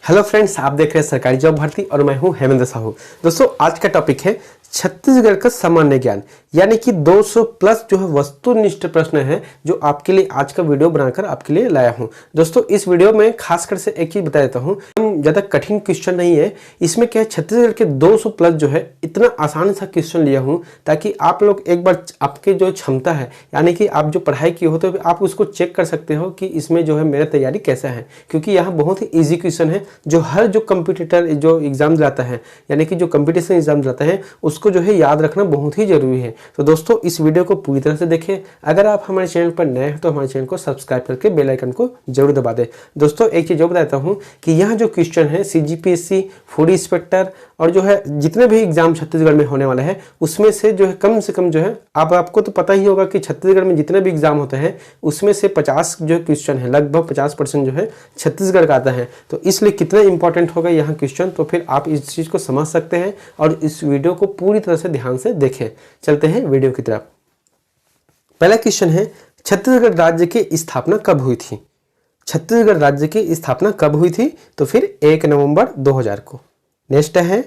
Hello friends, आप देख रहे हैं सरकारी जॉब भर्ती और मैं हूं हेमेंद्र साहू। दोस्तों, आज का टॉपिक है छत्तीसगढ़ का सामान्य ज्ञान, यानी कि 200 प्लस जो है वस्तुनिष्ठ प्रश्न है जो आपके लिए आज का वीडियो बनाकर आपके लिए लाया हूं। दोस्तों, इस वीडियो में खासकर से एक चीज बता देता हूं, ज्यादा कठिन क्वेश्चन नहीं है। इसमें क्या है, छत्तीसगढ़ के 200 प्लस जो है इतना आसान सा क्वेश्चन लिया हूं ताकि आप लोग एक बार आपके जो क्षमता है, यानी कि आप जो पढ़ाई किए हो तो आप उसको चेक कर सकते हो कि इसमें जो है मेरा तैयारी कैसा है। क्योंकि यहाँ बहुत ही ईजी क्वेश्चन है जो हर जो कंपटीटर जो एग्जाम दिलाता है, यानी कि जो कंपटीशन एग्जाम दिलाता है, उसको जो है याद रखना बहुत ही जरूरी है। तो दोस्तों, इस वीडियो को पूरी तरह से देखें। अगर आप हमारे चैनल पर नए हैं तो हमारे चैनल को सब्सक्राइब करके बेल आइकन को जरूर दबा दें। दोस्तों, एक चीज और बताता हूं कि यह जो क्वेश्चन है CGPSC, फूड इंस्पेक्टर और जो है जितने भी एग्जाम छत्तीसगढ़ में होने वाला है, उसमें से कम से कम जो है आपको तो पता ही होगा कि छत्तीसगढ़ में जितने भी एग्जाम होते हैं उसमें से 50 जो क्वेश्चन है, लगभग 50% जो है छत्तीसगढ़ का आता है। तो इसलिए कितना इंपॉर्टेंट होगा यहाँ क्वेश्चन, तो फिर आप इस चीज को समझ सकते हैं और इस वीडियो को पूरी तरह से ध्यान से देखें। चलते हैं वीडियो की तरफ। पहला क्वेश्चन है, छत्तीसगढ़ राज्य की स्थापना कब हुई थी? छत्तीसगढ़ राज्य की स्थापना कब हुई थी? तो फिर 1 नवंबर 2000 को। नेक्स्ट है,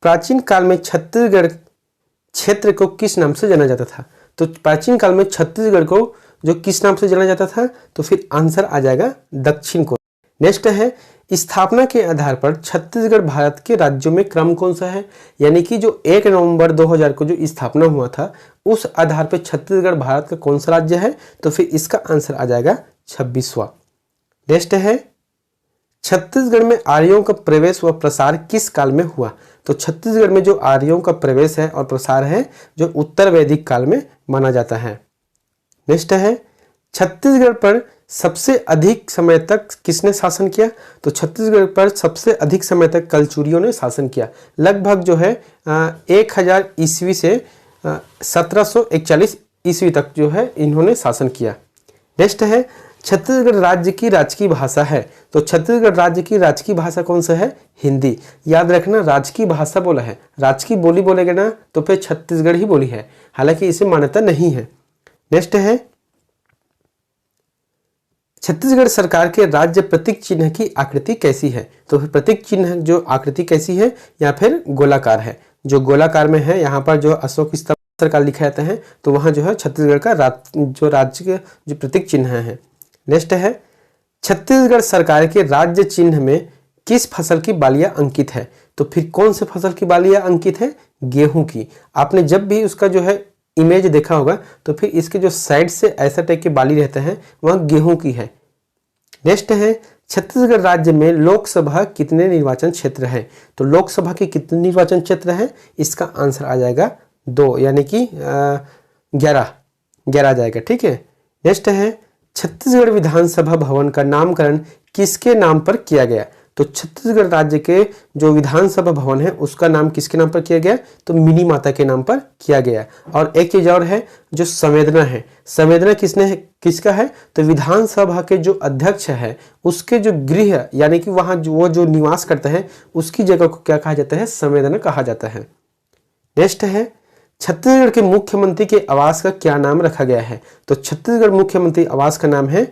प्राचीन काल में छत्तीसगढ़ क्षेत्र को किस नाम से जाना जाता था? तो प्राचीन काल में छत्तीसगढ़ को जो किस नाम से जाना जाता था? तो फिर आंसर आ जाएगा दक्षिण को। नेक्स्ट है, स्थापना के आधार पर छत्तीसगढ़ भारत के राज्यों में क्रम कौन सा है? यानी कि जो 1 नवंबर 2000 को जो स्थापना हुआ था उस आधार पर छत्तीसगढ़ भारत का कौन सा राज्य है? तो फिर इसका आंसर आ जाएगा 26वां। नेक्स्ट है, छत्तीसगढ़ में आर्यों का प्रवेश व प्रसार किस काल में हुआ? तो छत्तीसगढ़ में जो आर्यों का प्रवेश है और प्रसार है जो उत्तर वैदिक काल में माना जाता है। नेक्स्ट है, छत्तीसगढ़ पर सबसे अधिक समय तक किसने शासन किया? तो छत्तीसगढ़ पर सबसे अधिक समय तक कलचुरियों ने शासन किया। लगभग जो है 1000 ईस्वी से 1741 ईस्वी तक जो है इन्होंने शासन किया। नेक्स्ट है, छत्तीसगढ़ राज्य की राजकीय भाषा है। तो छत्तीसगढ़ राज्य की राजकीय भाषा कौन सा है? हिंदी। याद रखना, राजकीय भाषा बोला है, राजकीय बोली बोलेगा ना तो फिर छत्तीसगढ़ ही बोली है, हालांकि इसे मान्यता नहीं है। नेक्स्ट है, छत्तीसगढ़ सरकार के राज्य प्रतीक चिन्ह की आकृति कैसी है? तो फिर प्रतीक चिन्ह जो आकृति कैसी है, या फिर गोलाकार है। जो गोलाकार में है, यहाँ पर जो अशोक स्तंभ सरकार लिखा जाता है, तो वहाँ जो है छत्तीसगढ़ का राज्य के जो प्रतीक चिन्ह है। नेक्स्ट है, छत्तीसगढ़ सरकार के राज्य चिन्ह में किस फसल की बालियां अंकित है? तो फिर कौन से फसल की बालियां अंकित है? गेहूं की। आपने जब भी उसका जो है इमेज देखा होगा तो फिर इसके जो साइड से ऐसा टाइप के बाली रहते हैं वह गेहूं की है। नेक्स्ट है, छत्तीसगढ़ राज्य में लोकसभा कितने निर्वाचन क्षेत्र है? तो लोकसभा के कितने निर्वाचन क्षेत्र है? इसका आंसर आ जाएगा 2, यानी कि 11 आ जाएगा। ठीक है। नेक्स्ट है, छत्तीसगढ़ विधानसभा भवन का नामकरण किसके नाम पर किया गया? तो छत्तीसगढ़ राज्य के जो विधानसभा भवन है उसका नाम किसके नाम पर किया गया? तो मिनी माता के नाम पर किया गया। और एक चीज और है, जो संवेदना है, संवेदना किसका है? तो विधानसभा के जो अध्यक्ष है उसके जो गृह, यानी कि वहां वो जो निवास करते हैं उसकी जगह को क्या कहा जाता है? संवेदना कहा जाता है। नेक्स्ट है, छत्तीसगढ़ के मुख्यमंत्री के आवास का क्या नाम रखा गया है? तो छत्तीसगढ़ मुख्यमंत्री आवास का नाम है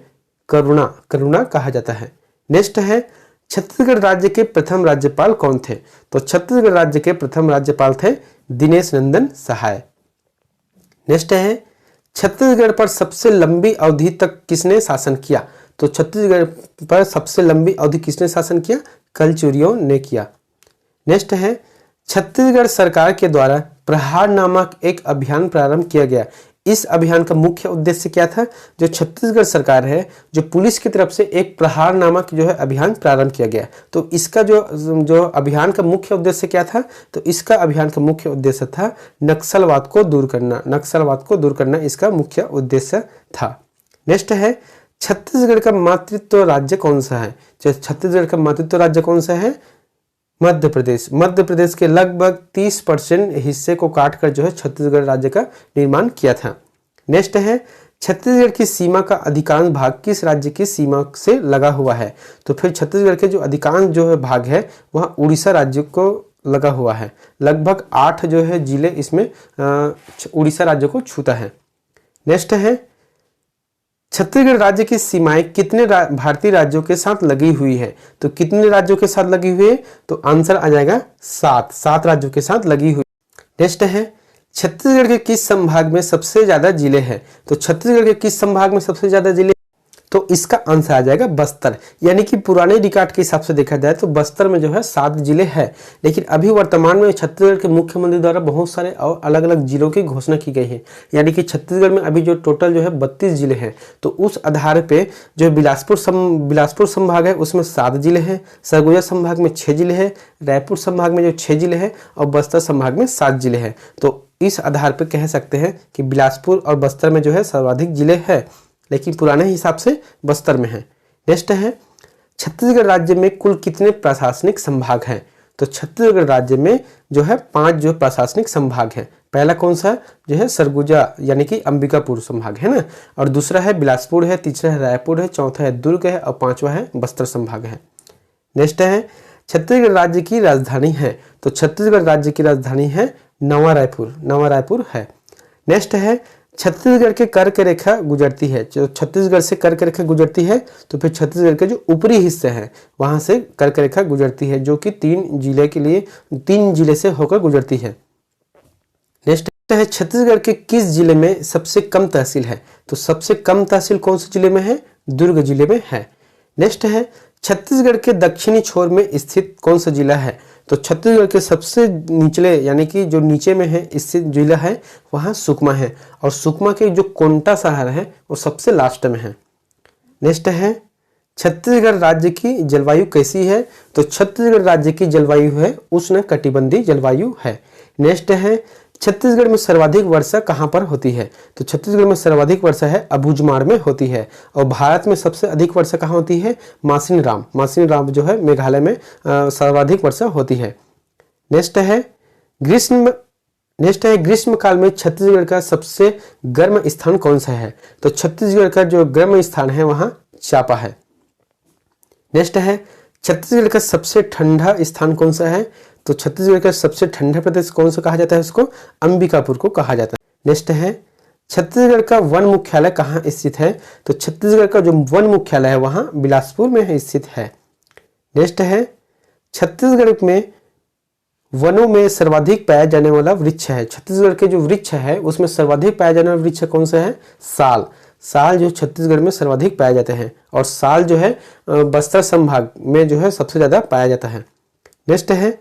करुणा कहा जाता है। नेक्स्ट है, छत्तीसगढ़ राज्य के प्रथम राज्यपाल कौन थे? तो छत्तीसगढ़ राज्य के प्रथम राज्यपाल थे दिनेश नंदन सहाय। नेक्स्ट है, छत्तीसगढ़ पर सबसे लंबी अवधि तक किसने शासन किया? तो छत्तीसगढ़ पर सबसे लंबी अवधि किसने शासन किया? कलचुरियों ने किया। नेक्स्ट है, छत्तीसगढ़ सरकार के द्वारा प्रहार नामक एक अभियान प्रारंभ किया गया। इस अभियान का मुख्य उद्देश्य क्या था? जो छत्तीसगढ़ सरकार है, जो पुलिस की तरफ से एक प्रहार नामक जो है अभियान प्रारंभ किया गया। तो इसका जो अभियान का मुख्य उद्देश्य क्या था? तो इसका अभियान का मुख्य उद्देश्य था नक्सलवाद को दूर करना इसका मुख्य उद्देश्य था। नेक्स्ट है, छत्तीसगढ़ का मातृत्व राज्य कौन सा है? छत्तीसगढ़ का मातृत्व राज्य कौन सा है? मध्य प्रदेश के लगभग 30% हिस्से को काटकर जो है छत्तीसगढ़ राज्य का निर्माण किया था। नेक्स्ट है, छत्तीसगढ़ की सीमा का अधिकांश भाग किस राज्य की सीमा से लगा हुआ है? तो फिर छत्तीसगढ़ के जो अधिकांश जो है भाग है वह उड़ीसा राज्य को लगा हुआ है। लगभग 8 जो है जिले इसमें उड़ीसा राज्य को छूता है। नेक्स्ट है, छत्तीसगढ़ राज्य की सीमाएं कितने भारतीय राज्यों के साथ लगी हुई है? तो कितने राज्यों के साथ लगी हुई है? तो आंसर आ जाएगा 7 राज्यों के साथ लगी हुई। नेक्स्ट है, छत्तीसगढ़ के किस संभाग में सबसे ज्यादा जिले हैं? तो छत्तीसगढ़ के किस संभाग में सबसे ज्यादा जिले? तो इसका आंसर आ जाएगा बस्तर। यानी कि पुराने रिकॉर्ड के हिसाब से देखा जाए तो बस्तर में जो है 7 जिले हैं, लेकिन अभी वर्तमान में छत्तीसगढ़ के मुख्यमंत्री द्वारा बहुत सारे और अलग अलग जिलों की घोषणा की गई है। यानी कि छत्तीसगढ़ में अभी जो टोटल जो है 32 जिले हैं। तो उस आधार पे जो बिलासपुर संभाग है उसमें 7 जिले हैं, सरगुजा संभाग में 6 जिले हैं, रायपुर संभाग में जो 6 जिले हैं और बस्तर संभाग में 7 जिले हैं। तो इस आधार पर कह सकते हैं कि बिलासपुर और बस्तर में जो है सर्वाधिक जिले हैं, लेकिन पुराने हिसाब से बस्तर में है। नेक्स्ट है, छत्तीसगढ़ राज्य में कुल कितने प्रशासनिक संभाग हैं? तो छत्तीसगढ़ राज्य में जो है 5 जो प्रशासनिक संभाग हैं। पहला कौन सा जो है? सरगुजा यानी कि अंबिकापुर संभाग है ना, और दूसरा है बिलासपुर है, तीसरा है रायपुर है, चौथा है दुर्ग है और 5वां है बस्तर संभाग है। नेक्स्ट है, छत्तीसगढ़ राज्य की राजधानी है? तो छत्तीसगढ़ राज्य की राजधानी है नवा रायपुर है। नेक्स्ट है, छत्तीसगढ़ के कर्क रेखा गुजरती है। जो छत्तीसगढ़ से कर्क रेखा गुजरती है तो फिर छत्तीसगढ़ के जो ऊपरी हिस्से हैं वहां से कर्क रेखा गुजरती है, जो कि 3 जिले से होकर गुजरती है। नेक्स्ट है, छत्तीसगढ़ के किस जिले में सबसे कम तहसील है? तो सबसे कम तहसील कौन से जिले में है? दुर्ग जिले में है। नेक्स्ट है, छत्तीसगढ़ के दक्षिणी छोर में स्थित कौन सा जिला है? तो छत्तीसगढ़ के सबसे निचले यानी कि जो नीचे में है स्थित जिला है वहाँ सुकमा है, और सुकमा के जो कोंटा शहर है वो सबसे लास्ट में है। नेक्स्ट है, छत्तीसगढ़ राज्य की जलवायु कैसी है? तो छत्तीसगढ़ राज्य की जलवायु है उष्णकटिबंधीय जलवायु है। नेक्स्ट है, छत्तीसगढ़ में सर्वाधिक वर्षा कहाँ पर होती है? तो छत्तीसगढ़ में सर्वाधिक वर्षा है अबूझमाड़ में होती है। और भारत में सबसे अधिक वर्षा कहाँ होती है? मासिनराम जो है मेघालय में सर्वाधिक वर्षा होती है। नेक्स्ट है, ग्रीष्म काल में छत्तीसगढ़ का सबसे गर्म स्थान कौन सा है? तो छत्तीसगढ़ का जो गर्म स्थान है वहाँ चापा है। नेक्स्ट है, छत्तीसगढ़ का सबसे ठंडा स्थान कौन सा है? तो छत्तीसगढ़ का सबसे ठंडा प्रदेश कौन सा कहा जाता है? उसको अंबिकापुर को कहा जाता है। नेक्स्ट है, छत्तीसगढ़ का वन मुख्यालय कहाँ स्थित है? तो छत्तीसगढ़ का जो वन मुख्यालय है वहाँ बिलासपुर में स्थित है। नेक्स्ट है, छत्तीसगढ़ में वनों में सर्वाधिक पाया जाने वाला वृक्ष है। छत्तीसगढ़ के जो वृक्ष है उसमें सर्वाधिक पाया जाने वाला वृक्ष कौन सा है? साल जो छत्तीसगढ़ में सर्वाधिक पाए जाते हैं, और साल जो है बस्तर संभाग में जो है सबसे ज्यादा पाया जाता है। नेक्स्ट है,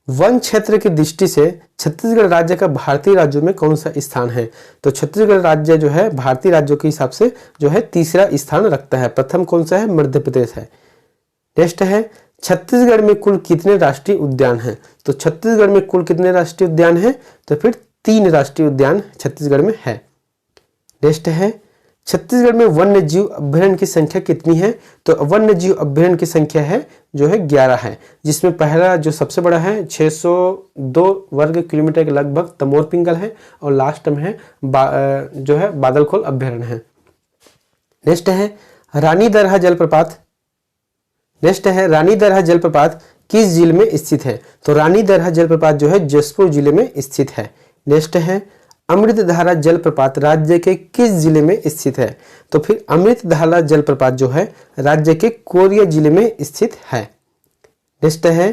वन क्षेत्र की दृष्टि से छत्तीसगढ़ राज्य का भारतीय राज्यों में कौन सा स्थान है? तो छत्तीसगढ़ राज्य जो है भारतीय राज्यों के हिसाब से जो है 3रा स्थान रखता है। प्रथम कौन सा है? मध्य प्रदेश है। नेक्स्ट है, छत्तीसगढ़ में कुल कितने राष्ट्रीय उद्यान हैं? तो छत्तीसगढ़ में कुल कितने राष्ट्रीय उद्यान हैं? तो फिर 3 राष्ट्रीय उद्यान छत्तीसगढ़ में है। नेक्स्ट है, छत्तीसगढ़ में वन्य जीव अभ्यारण्य की संख्या कितनी है? तो वन्य जीव अभ्यारण्य की संख्या है जो है 11 है, जिसमें पहला जो सबसे बड़ा है 602 वर्ग किलोमीटर के लगभग तमोर पिंगल है, और लास्ट में है जो है बादलखोल अभ्यारण्य है। नेक्स्ट है, रानी दरहा जलप्रपात किस जिले में स्थित है? तो रानी दरहा जलप्रपात जो है जशपुर जिले में स्थित है। नेक्स्ट है, अमृतधारा जलप्रपात राज्य के किस जिले में स्थित है? तो फिर अमृतधारा जलप्रपात जो है राज्य के कोरिया जिले में स्थित है। नेक्स्ट है,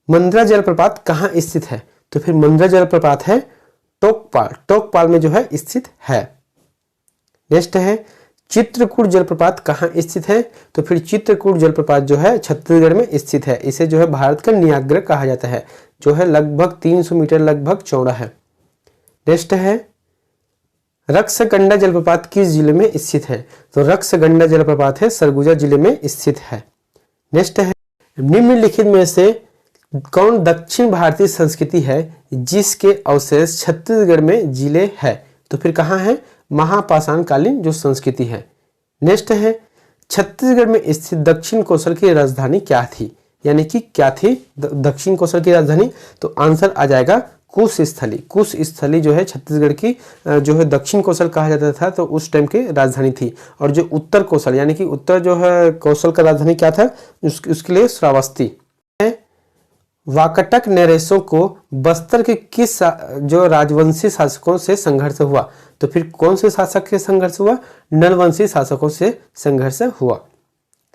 मंद्रा जलप्रपात कहाँ स्थित है? तो फिर मंद्रा जलप्रपात है टोकपाल में जो है स्थित है। नेक्स्ट है, चित्रकूट जलप्रपात कहाँ स्थित है? तो फिर चित्रकूट जलप्रपात जो है छत्तीसगढ़ में स्थित है। इसे जो है भारत का नियाग्रा कहा जाता है, जो है लगभग 300 मीटर लगभग चौड़ा है। नेक्स्ट है, रक्सगंडा जलप्रपात किस जिले में स्थित है? तो रक्सगंडा जलप्रपात है सरगुजा जिले में स्थित है। नेक्स्ट है, निम्नलिखित में से कौन दक्षिण भारतीय संस्कृति है जिसके अवशेष छत्तीसगढ़ में जिले है? तो फिर कहाँ है? महापाषाण कालीन जो संस्कृति है। नेक्स्ट है, छत्तीसगढ़ में स्थित दक्षिण कोसल की राजधानी क्या थी? यानी कि क्या थी दक्षिण कोसल की राजधानी? तो आंसर आ जाएगा कुशस्थली जो है छत्तीसगढ़ की जो है दक्षिण कौशल कहा जाता था, तो उस टाइम की राजधानी थी। और जो उत्तर कौशल यानी कि उत्तर जो है कौशल का राजधानी क्या था? उसके लिए श्रावस्ती है। वाकटक नरेशों को बस्तर के किस जो राजवंशी शासकों से संघर्ष हुआ? तो फिर कौन से शासक से संघर्ष हुआ? नलवंशी शासकों से संघर्ष हुआ।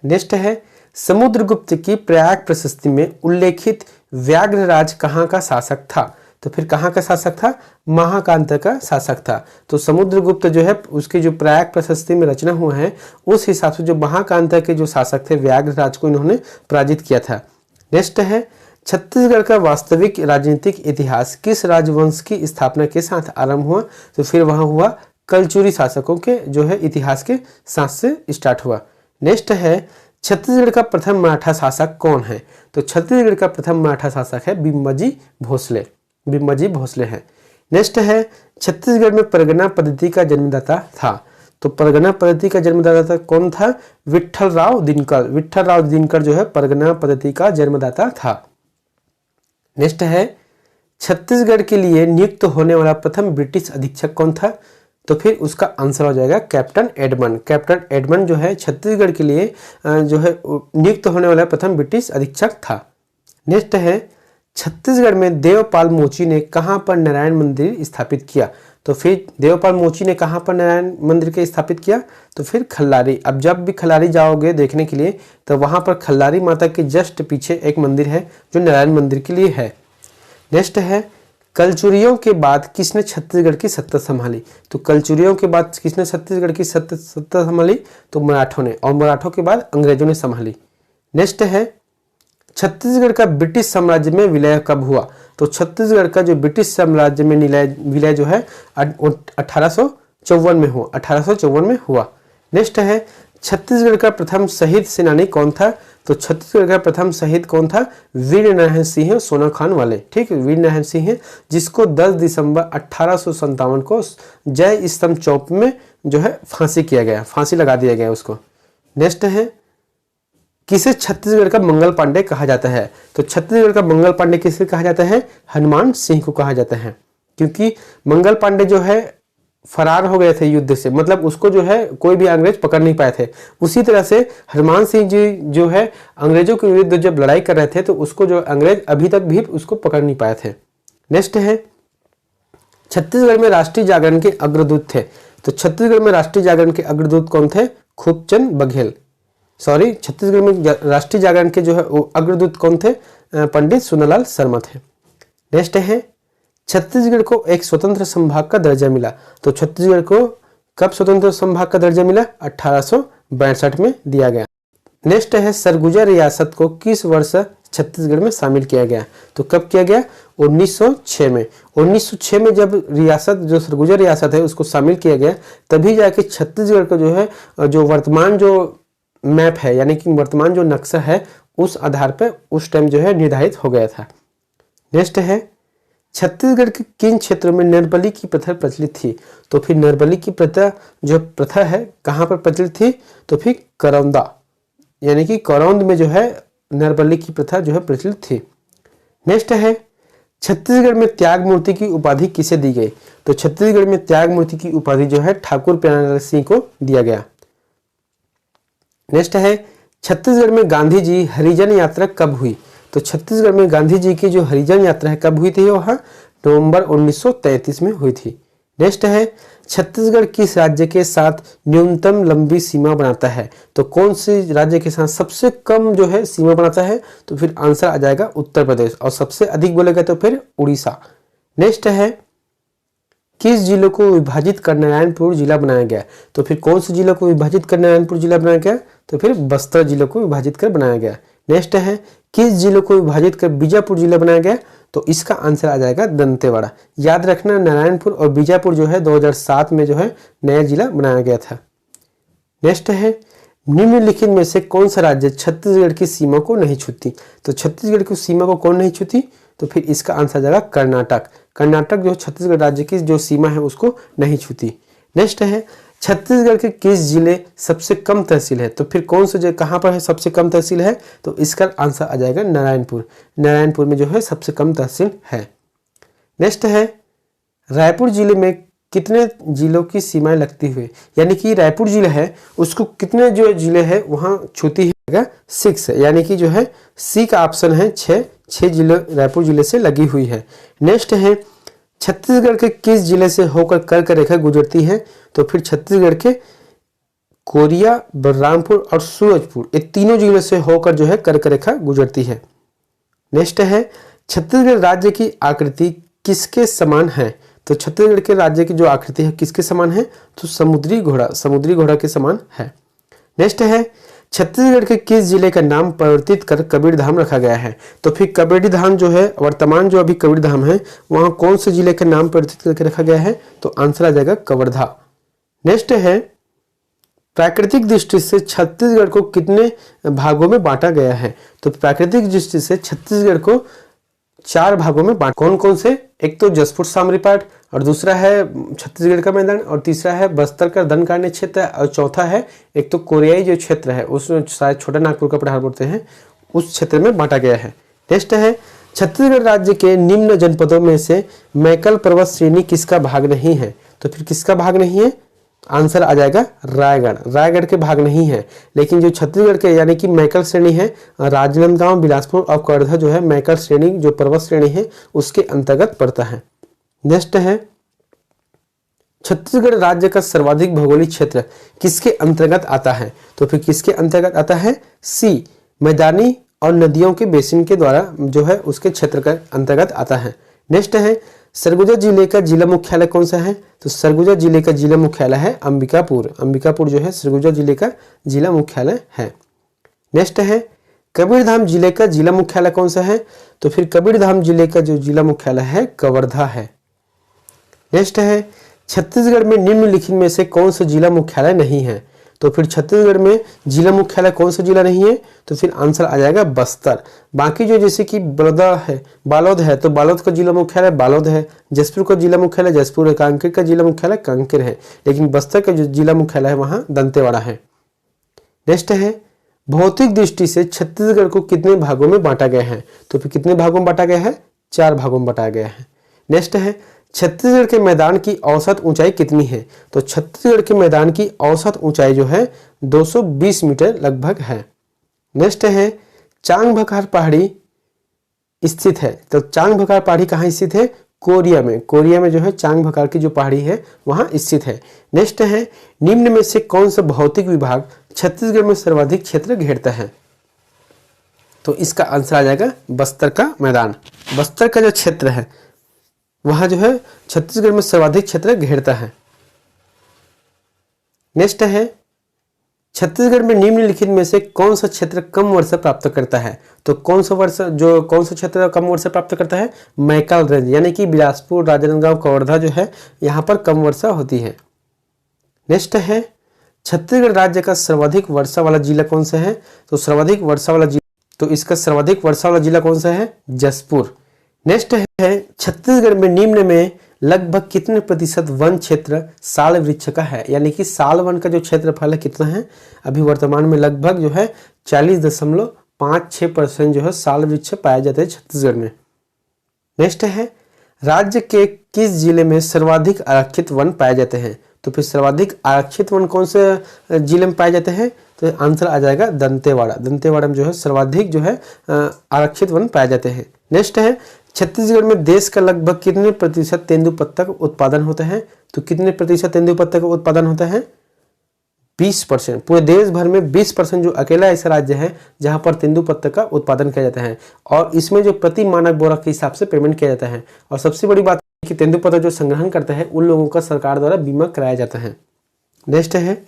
नेक्स्ट है, समुद्रगुप्त की प्रयाग प्रशस्ति में उल्लेखित व्याघ्रराज कहाँ का शासक था? तो फिर कहाँ का शासक था? महाकांत का शासक था। तो समुद्रगुप्त जो है उसकी जो प्रयाग प्रशस्ति में रचना हुआ है उस हिसाब से जो महाकांत के जो शासक थे व्याघ्रराज को इन्होंने पराजित किया था। नेक्स्ट है, छत्तीसगढ़ का वास्तविक राजनीतिक इतिहास किस राजवंश की स्थापना के साथ आरंभ हुआ? तो फिर वहां हुआ कलचुरी शासकों के जो है इतिहास के साथ से स्टार्ट हुआ। नेक्स्ट है, छत्तीसगढ़ का प्रथम मराठा शासक कौन है? तो छत्तीसगढ़ का प्रथम मराठा शासक है बिम्बाजी भोसले। बिम्बाजी भोसले हैं। नेक्स्ट है, छत्तीसगढ़ में परगना पद्धति का जन्मदाता था। तो परगना पद्धति का जन्मदाता कौन था? विट्ठलराव दिनकर। विट्ठलराव दिनकर जो है परगना पद्धति का जन्मदाता था। नेक्स्ट है, छत्तीसगढ़ के लिए नियुक्त होने वाला प्रथम ब्रिटिश अधीक्षक कौन था? तो फिर उसका आंसर हो जाएगा कैप्टन एडमंड। कैप्टन एडमंड जो है छत्तीसगढ़ के लिए जो है नियुक्त होने वाला प्रथम ब्रिटिश अधीक्षक था। नेक्स्ट है, छत्तीसगढ़ में देवपाल मोची ने कहाँ पर नारायण मंदिर स्थापित किया? तो फिर देवपाल मोची ने कहाँ पर नारायण मंदिर के स्थापित किया? तो फिर खल्लारी। अब जब भी खल्लारी जाओगे देखने के लिए तो वहाँ पर खल्लारी माता के जस्ट पीछे एक मंदिर है जो नारायण मंदिर के लिए है। नेक्स्ट है, कलचुरियों के बाद किसने छत्तीसगढ़ की सत्ता संभाली? तो कलचुरियों के बाद किसने छत्तीसगढ़ की सत्ता संभाली? तो मराठों ने, और मराठों के बाद अंग्रेजों ने संभाली। नेक्स्ट है, छत्तीसगढ़ का ब्रिटिश साम्राज्य में विलय कब हुआ? तो छत्तीसगढ़ का जो ब्रिटिश साम्राज्य में विलय जो है 1854 में हुआ। 1854 में हुआ। नेक्स्ट है, छत्तीसगढ़ का प्रथम शहीद सेनानी कौन था? तो छत्तीसगढ़ का प्रथम शहीद कौन था? वीर नारायण सिंह सोनाखान वाले। ठीक है, वीर नारायण सिंह जिसको 10 दिसंबर 1857 को जय स्तंभ चौक में जो है फांसी किया गया, फांसी लगा दिया गया उसको। नेक्स्ट है, किसे छत्तीसगढ़ का मंगल पांडे कहा जाता है? तो छत्तीसगढ़ का मंगल पांडे किसे कहा जाता है? हनुमान सिंह को कहा जाता है, क्योंकि मंगल पांडे जो है फरार हो गए थे युद्ध से, मतलब उसको जो है कोई भी अंग्रेज पकड़ नहीं पाए थे। उसी तरह से हनुमान सिंह जी जो है अंग्रेजों के विरुद्ध जब लड़ाई कर रहे थे तो उसको जो अंग्रेज अभी तक भी उसको पकड़ नहीं पाए थे। नेक्स्ट है, छत्तीसगढ़ में राष्ट्रीय जागरण के अग्रदूत थे। तो छत्तीसगढ़ में राष्ट्रीय जागरण के अग्रदूत कौन थे? खूबचंद बघेल। सॉरी, छत्तीसगढ़ में राष्ट्रीय जागरण के जो है वो अग्रदूत कौन थे? पंडित सुनालाल शर्मा थे। नेक्स्ट है, छत्तीसगढ़ को एक स्वतंत्र संभाग का दर्जा मिला। तो छत्तीसगढ़ को कब स्वतंत्र संभाग का दर्जा मिला? 1862 में दिया गया। नेक्स्ट है, सरगुजा रियासत को किस वर्ष छत्तीसगढ़ में शामिल किया गया? तो कब किया गया? 1906 में। 1906 में जब रियासत जो सरगुजा रियासत है उसको शामिल किया गया तभी जाके छत्तीसगढ़ को जो है जो वर्तमान जो मैप है यानी कि वर्तमान जो नक्शा है उस आधार पर उस टाइम जो है निर्धारित हो गया था। नेक्स्ट है, छत्तीसगढ़ के किन क्षेत्रों में नरबली की प्रथा प्रचलित थी? तो फिर नरबली की प्रथा है कहाँ पर प्रचलित थी? तो फिर करौंदा यानी कि करौंद में जो है नरबली की प्रथा जो है प्रचलित थी। नेक्स्ट है, छत्तीसगढ़ में त्याग मूर्ति की उपाधि किसे दी गई? तो छत्तीसगढ़ में त्याग मूर्ति की उपाधि जो है ठाकुर प्यारेलाल सिंह को दिया गया। नेक्स्ट है, छत्तीसगढ़ में गांधी जी हरिजन यात्रा कब हुई? तो छत्तीसगढ़ में गांधी जी की जो हरिजन यात्रा है कब हुई थी? वह नवंबर 1933 में हुई थी। नेक्स्ट है, छत्तीसगढ़ किस राज्य के साथ न्यूनतम लंबी सीमा बनाता है? तो कौन से राज्य के साथ सबसे कम जो है सीमा बनाता है? तो फिर आंसर आ जाएगा उत्तर प्रदेश, और सबसे अधिक बोलेगा तो फिर उड़ीसा। नेक्स्ट है, किस जिलों को विभाजित कर नारायणपुर जिला बनाया गया? तो फिर कौन से जिलों को विभाजित कर नारायणपुर जिला बनाया गया? तो फिर बस्तर जिलों को विभाजित कर बनाया गया। नेक्स्ट है, किस जिलों को विभाजित कर बीजापुर जिला बनाया गया? तो इसका आंसर आ जाएगा दंतेवाड़ा। याद रखना, नारायणपुर और बीजापुर जो है 2007 में जो है नया जिला बनाया गया था। नेक्स्ट है, निम्नलिखित में से कौन सा राज्य छत्तीसगढ़ की सीमा को नहीं छूती? तो छत्तीसगढ़ की सीमा को कौन नहीं छूती? तो फिर इसका आंसर आ जाएगा कर्नाटक। कर्नाटक जो छत्तीसगढ़ राज्य की जो सीमा है उसको नहीं छूती। नेक्स्ट है, छत्तीसगढ़ के किस जिले सबसे कम तहसील है? तो फिर कौन से जगह कहाँ पर है सबसे कम तहसील है? तो इसका आंसर आ जाएगा नारायणपुर। नारायणपुर में जो है सबसे कम तहसील है। नेक्स्ट है, रायपुर जिले में कितने जिलों की सीमाएं लगती हुई, यानी कि रायपुर जिला है उसको कितने जो जिले हैं वहां छूती है? 6, यानी कि जो है सी का ऑप्शन है 6 जिले रायपुर जिले से लगी हुई है। नेक्स्ट है, छत्तीसगढ़ के किस जिले से होकर कर्क रेखा गुजरती है? तो फिर छत्तीसगढ़ के कोरिया, बलरामपुर और सूरजपुर, ये तीनों जिलों से होकर जो है कर्क रेखा गुजरती है। नेक्स्ट है, छत्तीसगढ़ राज्य की आकृति किसके समान है? तो छत्तीसगढ़ के राज्य की जो आकृति है किसके समान है? तो समुद्री घोड़ा के समान है। नेक्स्ट है, छत्तीसगढ़ के किस जिले का नाम परिवर्तित कर कबीरधाम रखा गया है? तो फिर कबीरधाम जो है, वर्तमान जो अभी कबीरधाम है, वहां कौन से जिले का नाम परिवर्तित करके रखा गया है? तो आंसर आ जाएगा कवर्धा। नेक्स्ट है, प्राकृतिक दृष्टि से छत्तीसगढ़ को कितने भागों में बांटा गया है? तो प्राकृतिक दृष्टि से छत्तीसगढ़ को 4 भागों में बांटा। कौन कौन से? एक तो जसपुर सामरी पाठ, और दूसरा है छत्तीसगढ़ का मैदान, और तीसरा है बस्तर का दंडकारण्य क्षेत्र, और चौथा है एक तो कोरियाई जो क्षेत्र है, उसमें शायद छोटा नागपुर का पठार बोलते हैं, उस क्षेत्र में बांटा गया है। नेक्स्ट है, छत्तीसगढ़ राज्य के निम्न जनपदों में से मैकल पर्वत श्रेणी किसका भाग नहीं है? तो फिर किसका भाग नहीं है? आंसर आ जाएगा रायगढ़ के भाग नहीं है। लेकिन जो छत्तीसगढ़ के यानी कि मैकल श्रेणी है, राजनांदगांव, बिलासपुर और कवर्धा जो है मैकल श्रेणी जो पर्वत श्रेणी है उसके अंतर्गत पड़ता है। नेक्स्ट है, छत्तीसगढ़ राज्य का सर्वाधिक भौगोलिक क्षेत्र किसके अंतर्गत आता है? तो फिर किसके अंतर्गत आता है? सी, मैदानी और नदियों के बेसिन के द्वारा जो है उसके क्षेत्र का अंतर्गत आता है। नेक्स्ट है, सरगुजा जिले का जिला मुख्यालय कौन सा है? तो सरगुजा जिले का जिला मुख्यालय है अंबिकापुर जो है सरगुजा जिले का जिला मुख्यालय है। नेक्स्ट है, कबीरधाम जिले का जिला मुख्यालय कौन सा है? तो फिर कबीरधाम जिले का जो जिला मुख्यालय है कवर्धा है। नेक्स्ट है, छत्तीसगढ़ में निम्नलिखित में से कौन सा जिला मुख्यालय नहीं है? तो फिर छत्तीसगढ़ में जिला मुख्यालय कौन सा जिला नहीं है? तो फिर आंसर आ जाएगा बस्तर। बाकी जो जैसे कि बालोद है तो बालोद का जिला मुख्यालय बालोद है, जसपुर का जिला मुख्यालय जसपुर है, कांकेर का जिला मुख्यालय कांकेर है, लेकिन बस्तर का जो जिला मुख्यालय है वहां दंतेवाड़ा है। नेक्स्ट है, भौतिक दृष्टि से छत्तीसगढ़ को कितने भागों में बांटा गया है? तो फिर कितने भागों में बांटा गया है? 4 भागों में बांटा गया है। नेक्स्ट है, छत्तीसगढ़ के मैदान की औसत ऊंचाई कितनी है? तो छत्तीसगढ़ के मैदान की औसत ऊंचाई जो है 220 मीटर लगभग है। नेक्स्ट है, चांगभकार पहाड़ी स्थित है। तो चांगभकार पहाड़ी कहाँ स्थित है? कोरिया में जो है चांगभकार की जो पहाड़ी है वहां स्थित है। नेक्स्ट है, निम्न में से कौन सा भौतिक विभाग छत्तीसगढ़ में सर्वाधिक क्षेत्र घेरता है? तो इसका आंसर आ जाएगा बस्तर का मैदान। बस्तर का जो क्षेत्र है वहां जो है छत्तीसगढ़ में सर्वाधिक क्षेत्र घेरता है। नेक्स्ट है, छत्तीसगढ़ में निम्नलिखित में से कौन सा क्षेत्र कम वर्षा प्राप्त करता है? तो कौन सा क्षेत्र कम वर्षा प्राप्त करता है? मैकल रेंज, यानी कि बिलासपुर, राजनांदगांव, कवर्धा जो है यहाँ पर कम वर्षा होती है। नेक्स्ट है, छत्तीसगढ़ राज्य का सर्वाधिक वर्षा वाला जिला कौन सा है? तो सर्वाधिक वर्षा वाला जिला, तो इसका सर्वाधिक वर्षा वाला जिला कौन सा है? जसपुर। नेक्स्ट है, छत्तीसगढ़ में निम्न में लगभग कितने प्रतिशत वन क्षेत्र साल वृक्ष का है? यानी कि साल वन का जो क्षेत्रफल है कितना है? अभी वर्तमान में लगभग जो है 40.56% जो है साल वृक्ष पाए जाते हैं छत्तीसगढ़ में। नेक्स्ट है, राज्य के किस जिले में सर्वाधिक आरक्षित वन पाए जाते हैं? तो फिर सर्वाधिक आरक्षित वन कौन से जिले में पाए जाते हैं? तो आंसर आ जाएगा दंतेवाड़ा में जो है सर्वाधिक जो है आरक्षित वन पाए जाते हैं। नेक्स्ट है, छत्तीसगढ़ में देश का लगभग कितने प्रतिशत तेंदुपत्ता का उत्पादन होता है? तो कितने प्रतिशत तेंदुपत्ता का उत्पादन होता है? 20%। पूरे देश भर में 20% जो अकेला ऐसा राज्य है जहां पर तेंदुपत्ता का उत्पादन किया जाता है, और इसमें जो प्रति मानक बोरा के हिसाब से पेमेंट किया जाता है। और सबसे बड़ी बात है कि तेंदुपत्ता जो संग्रहण करता है उन लोगों का सरकार द्वारा बीमा कराया जाता है। नेक्स्ट है,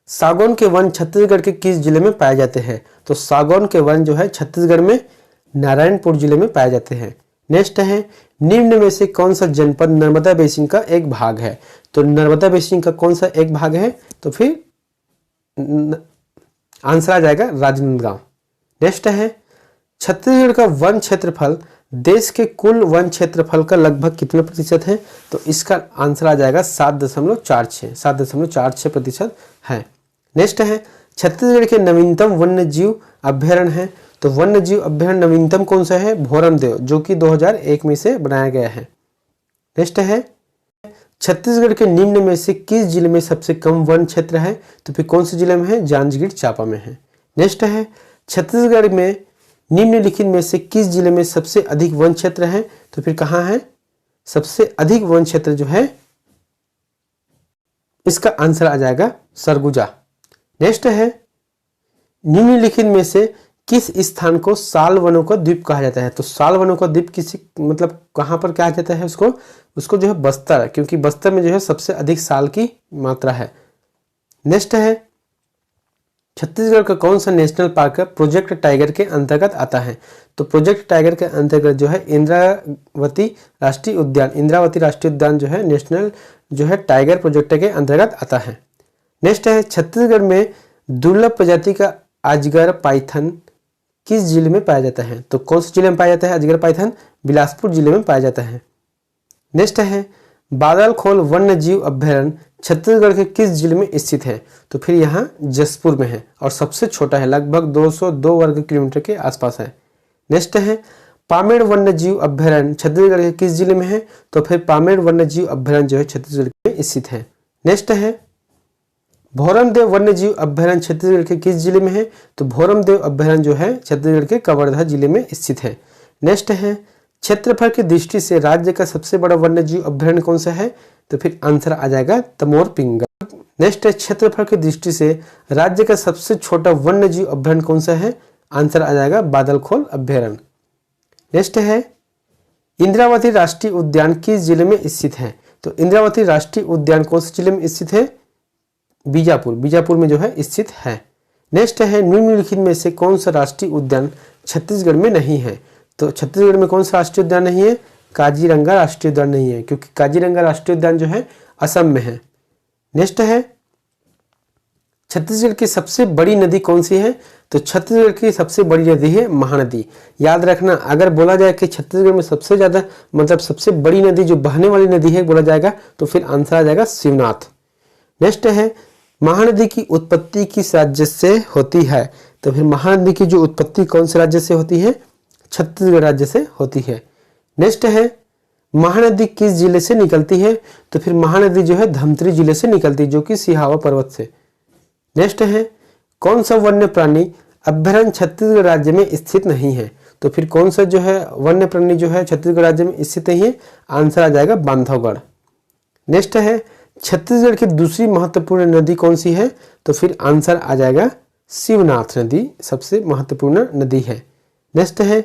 सागौन के वन छत्तीसगढ़ के किस जिले में पाए जाते हैं? तो सागौन के वन जो है छत्तीसगढ़ में नारायणपुर जिले में पाए जाते हैं। नेक्स्ट है, निम्न में से कौन सा जनपद नर्मदा बेसिन का एक भाग है? तो नर्मदा बेसिन का कौन सा एक भाग है? तो फिर आंसर आ जाएगा राजनांदगांव। नेक्स्ट है, छत्तीसगढ़ का वन क्षेत्रफल देश के कुल वन क्षेत्रफल का लगभग कितने प्रतिशत है? तो इसका आंसर आ जाएगा 7.46% है। नेक्स्ट है, छत्तीसगढ़ के नवीनतम वन्य जीव अभ्यारण्य है। तो वन्य जीव अभ्यारण्य नवीनतम कौन सा है? भोरमदेव, जो कि 2001 में से बनाया गया है। नेक्स्ट है, छत्तीसगढ़ के निम्न में से किस जिले में सबसे कम वन क्षेत्र है? तो फिर कौन से जिले में है? जांजगीर चांपा में है। नेक्स्ट है, छत्तीसगढ़ में निम्नलिखित में से किस जिले में सबसे अधिक वन क्षेत्र है? तो फिर कहाँ है? सबसे अधिक वन क्षेत्र जो है, इसका आंसर आ जाएगा सरगुजा। नेक्स्ट है, निम्नलिखित में से किस स्थान को साल वनों का द्वीप कहा जाता है? तो साल वनों का द्वीप किसी मतलब कहाँ पर कहा जाता है उसको जो है बस्तर, क्योंकि बस्तर में जो है सबसे अधिक साल की मात्रा है। नेक्स्ट है, छत्तीसगढ़ का कौन सा नेशनल पार्क प्रोजेक्ट टाइगर के अंतर्गत आता है? तो प्रोजेक्ट टाइगर के अंतर्गत जो है इंद्रावती राष्ट्रीय उद्यान जो है नेशनल जो है टाइगर प्रोजेक्ट के अंतर्गत आता है। नेक्स्ट है, छत्तीसगढ़ में दुर्लभ प्रजाति का अजगर पाइथन किस जिले में पाया जाता है? तो कौन से जिले में पाया जाता है अजगर पाइथन? बिलासपुर जिले में पाया जाता है। नेक्स्ट है, बादलखोल वन्य जीव अभ्यारण्य छत्तीसगढ़ के किस जिले में स्थित है? तो फिर यहाँ जसपुर में है और सबसे छोटा है, लगभग 202 वर्ग किलोमीटर के आसपास है। नेक्स्ट है, पामेड़ वन्य जीव अभ्यारण्य छत्तीसगढ़ के किस जिले में है? तो फिर पामेड़ वन्य जीव अभ्यारण्य जो है छत्तीसगढ़ में स्थित है। नेक्स्ट है, भौरमदेव वन्य जीव अभ्यारण्य छत्तीसगढ़ के किस जिले में है? तो भौरमदेव अभ्यारण्य जो है छत्तीसगढ़ के कवर्धा जिले में स्थित है। नेक्स्ट है, क्षेत्रफल की दृष्टि से राज्य का सबसे बड़ा वन्य जीव अभ्यारण्य कौन सा है? तो फिर आंसर आ जाएगा तमोर पिंगला। नेक्स्ट है, क्षेत्रफल की दृष्टि से राज्य का सबसे छोटा वन्य जीव अभ्यारण्य कौन सा है? आंसर आ जाएगा बादलखोल अभ्यारण्य। नेक्स्ट है, इंद्रावती राष्ट्रीय उद्यान किस जिले में स्थित है? तो इंद्रावती राष्ट्रीय उद्यान कौन से जिले में स्थित है? बीजापुर में जो है स्थित है। नेक्स्ट है, निम्नलिखित में से कौन सा राष्ट्रीय उद्यान छत्तीसगढ़ में नहीं है? तो छत्तीसगढ़ में कौन सा राष्ट्रीय उद्यान नहीं है? काजीरंगा राष्ट्रीय उद्यान नहीं है, क्योंकि काजीरंगा राष्ट्रीय उद्यान जो है असम में है। नेक्स्ट है, छत्तीसगढ़ की सबसे बड़ी नदी कौन सी है? तो छत्तीसगढ़ की सबसे बड़ी नदी है महानदी। याद रखना, अगर बोला जाए कि छत्तीसगढ़ में सबसे ज्यादा मतलब सबसे बड़ी नदी जो बहने वाली नदी है बोला जाएगा तो फिर आंसर आ जाएगा शिवनाथ। नेक्स्ट है, महानदी की उत्पत्ति किस राज्य से होती है? तो फिर महानदी की जो उत्पत्ति कौन से राज्य से होती है? छत्तीसगढ़ राज्य से होती है। नेक्स्ट है, महानदी किस जिले से निकलती है? तो फिर महानदी जो है धमतरी जिले से निकलती है, जो कि सिहावा पर्वत से। नेक्स्ट है, कौन सा वन्य प्राणी अभ्यारण्य छत्तीसगढ़ राज्य में स्थित नहीं है? तो फिर कौन सा जो है वन्य प्राणी जो है छत्तीसगढ़ राज्य में स्थित नहीं है? आंसर आ जाएगा बांधवगढ़। नेक्स्ट है, छत्तीसगढ़ की दूसरी महत्वपूर्ण नदी कौन सी है? तो फिर आंसर आ जाएगा शिवनाथ नदी सबसे महत्वपूर्ण नदी है। नेक्स्ट है,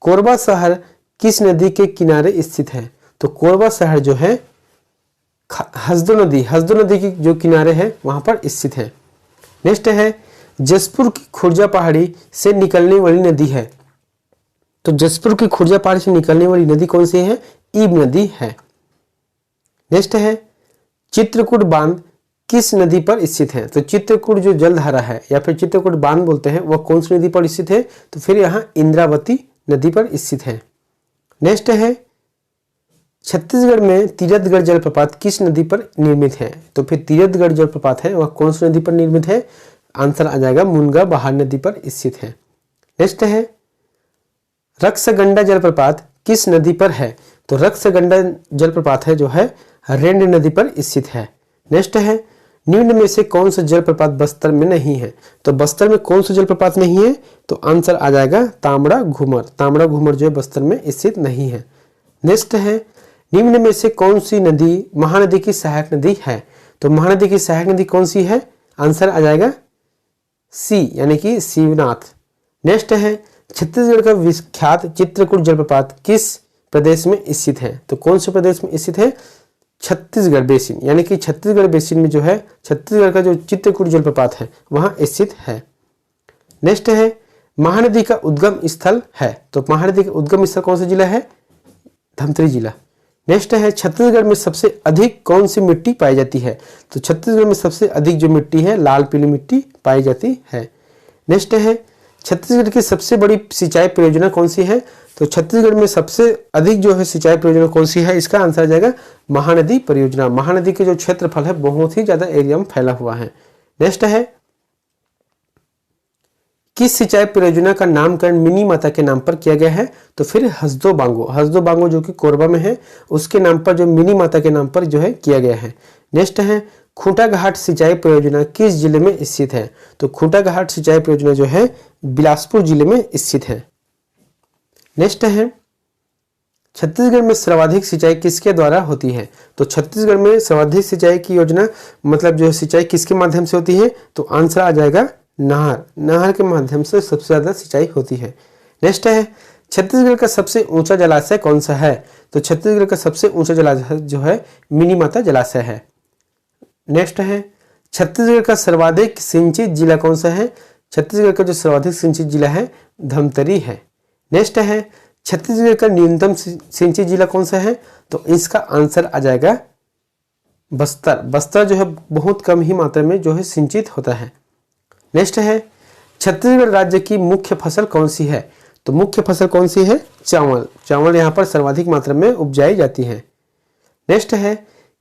कोरबा शहर किस नदी के किनारे स्थित है? तो कोरबा शहर जो है हसदो नदी की जो किनारे है वहां पर स्थित है। नेक्स्ट है, जसपुर की खुर्जा पहाड़ी से निकलने वाली नदी है। तो जसपुर की खुर्जा पहाड़ी से निकलने वाली नदी कौन सी है? ईब नदी है। नेक्स्ट है, चित्रकूट बांध किस नदी पर स्थित है? तो चित्रकूट जो जलधारा है या फिर चित्रकूट बांध बोलते हैं वह कौन सी नदी पर स्थित है? तो फिर यहाँ इंद्रावती नदी पर स्थित है। नेक्स्ट है, छत्तीसगढ़ में तीरथगढ़ जलप्रपात किस नदी पर निर्मित है? तो फिर तीरथगढ़ जलप्रपात है वह कौन सी नदी पर निर्मित है? आंसर आ जाएगा मुनगा बहार नदी पर स्थित है। नेक्स्ट है, रक्सगंडा जलप्रपात किस नदी पर है? तो रक्सगंडा जलप्रपात है जो है रेंड नदी पर स्थित है। नेक्स्ट है, निम्न में से कौन सा जलप्रपात बस्तर में नहीं है? तो बस्तर में कौन सा जलप्रपात नहीं है? तो आंसर आ जाएगा तांबड़ा घूमर जो है बस्तर में स्थित नहीं है। नेक्स्ट है, निम्न में से कौन सी नदी महानदी की सहायक नदी है? तो महानदी की सहायक नदी कौन सी है? आंसर आ जाएगा सी यानी कि शिवनाथ। नेक्स्ट है, छत्तीसगढ़ का विख्यात चित्रकूट जलप्रपात किस प्रदेश में स्थित है? तो कौन से प्रदेश में स्थित है? छत्तीसगढ़ बेसिन, यानी कि छत्तीसगढ़ बेसिन में जो है छत्तीसगढ़ का जो चित्रकूट जलप्रपात है वहां स्थित है। नेक्स्ट है, महानदी का उद्गम स्थल है। तो महानदी का उद्गम स्थल कौन सा जिला है? धमतरी जिला। नेक्स्ट है, छत्तीसगढ़ में सबसे अधिक कौन सी मिट्टी पाई जाती है? तो छत्तीसगढ़ में सबसे अधिक जो मिट्टी है लाल पीली मिट्टी पाई जाती है। नेक्स्ट है, छत्तीसगढ़ की सबसे बड़ी सिंचाई परियोजना कौन सी है? तो छत्तीसगढ़ में सबसे अधिक जो है सिंचाई परियोजना कौन सी है? इसका आंसर आ जाएगा महानदी परियोजना। महानदी के जो क्षेत्रफल है बहुत ही ज्यादा एरिया में फैला हुआ है। नेक्स्ट है, किस सिंचाई परियोजना का नामकरण मिनी माता के नाम पर किया गया है? तो फिर हसदो बांगो जो कि कोरबा में है उसके नाम पर जो मिनी माता के नाम पर जो है किया गया है। नेक्स्ट है, खूंटा घाट सिंचाई परियोजना किस जिले में स्थित है? तो खूंटा घाट सिंचाई परियोजना जो है बिलासपुर जिले में स्थित है। नेक्स्ट है, छत्तीसगढ़ में सर्वाधिक सिंचाई किसके द्वारा होती है? तो छत्तीसगढ़ में सर्वाधिक सिंचाई की योजना मतलब जो सिंचाई किसके माध्यम से होती है? तो आंसर आ जाएगा नहर। नहर के माध्यम से सबसे ज्यादा सिंचाई होती है। नेक्स्ट है छत्तीसगढ़ का सबसे ऊंचा जलाशय कौन सा है? तो छत्तीसगढ़ का सबसे ऊंचा जलाशय जो है मिनी माता जलाशय है। नेक्स्ट है छत्तीसगढ़ का सर्वाधिक सिंचित जिला कौन सा है? छत्तीसगढ़ का जो सर्वाधिक सिंचित जिला है धमतरी है। नेक्स्ट है छत्तीसगढ़ का न्यूनतम सिंचित जिला कौन सा है? तो इसका आंसर आ जाएगा बस्तर। बस्तर जो है बहुत कम ही मात्रा में जो है सिंचित होता है। नेक्स्ट है छत्तीसगढ़ राज्य की मुख्य फसल कौन सी है? तो मुख्य फसल कौन सी है? चावल। चावल यहाँ पर सर्वाधिक मात्रा में उपजाई जाती है। नेक्स्ट है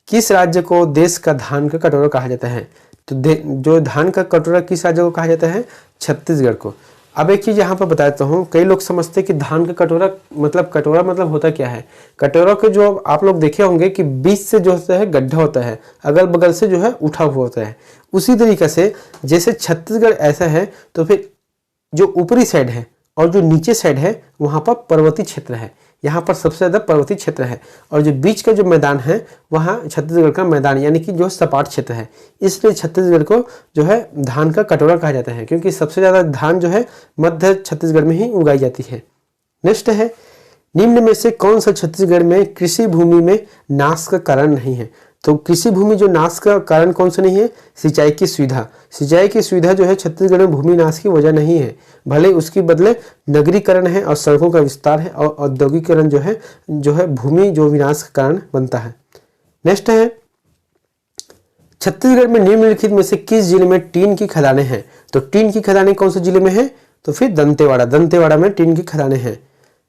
किस राज्य को देश का धान का कटोरा कहा जाता है? तो जो धान का कटोरा किस राज्य को कहा जाता है? छत्तीसगढ़ को। अब एक चीज यहाँ पर बताता हूँ, कई लोग समझते हैं कि धान का कटोरा मतलब होता क्या है। कटोरा के जो आप लोग देखे होंगे कि बीच से जो होता है गड्ढा होता है, अगल बगल से जो है उठा हुआ होता है। उसी तरीके से जैसे छत्तीसगढ़ ऐसा है तो फिर जो ऊपरी साइड है और जो नीचे साइड है वहाँ पर पर्वतीय क्षेत्र है। यहाँ पर सबसे ज़्यादा पर्वतीय क्षेत्र है और जो बीच का जो मैदान है वहाँ छत्तीसगढ़ का मैदान यानी कि जो सपाट क्षेत्र है। इसलिए छत्तीसगढ़ को जो है धान का कटोरा कहा जाता है, क्योंकि सबसे ज़्यादा धान जो है मध्य छत्तीसगढ़ में ही उगाई जाती है। नेक्स्ट है निम्न में से कौन सा छत्तीसगढ़ में कृषि भूमि में नाश का कारण नहीं है? तो कृषि भूमि जो नाश का कारण कौन सा नहीं है? सिंचाई की सुविधा। सिंचाई की सुविधा जो है छत्तीसगढ़ में भूमि नाश की वजह नहीं है, भले उसके बदले नगरीकरण है और सड़कों का विस्तार है और औद्योगिकरण जो है भूमि जो विनाश का कारण बनता है। नेक्स्ट है छत्तीसगढ़ में निम्नलिखित में से किस जिले में टीन की खदानें हैं? तो टीन की खदानें कौन से जिले में है? तो फिर दंतेवाड़ा। दंतेवाड़ा में टीन की खदानें हैं।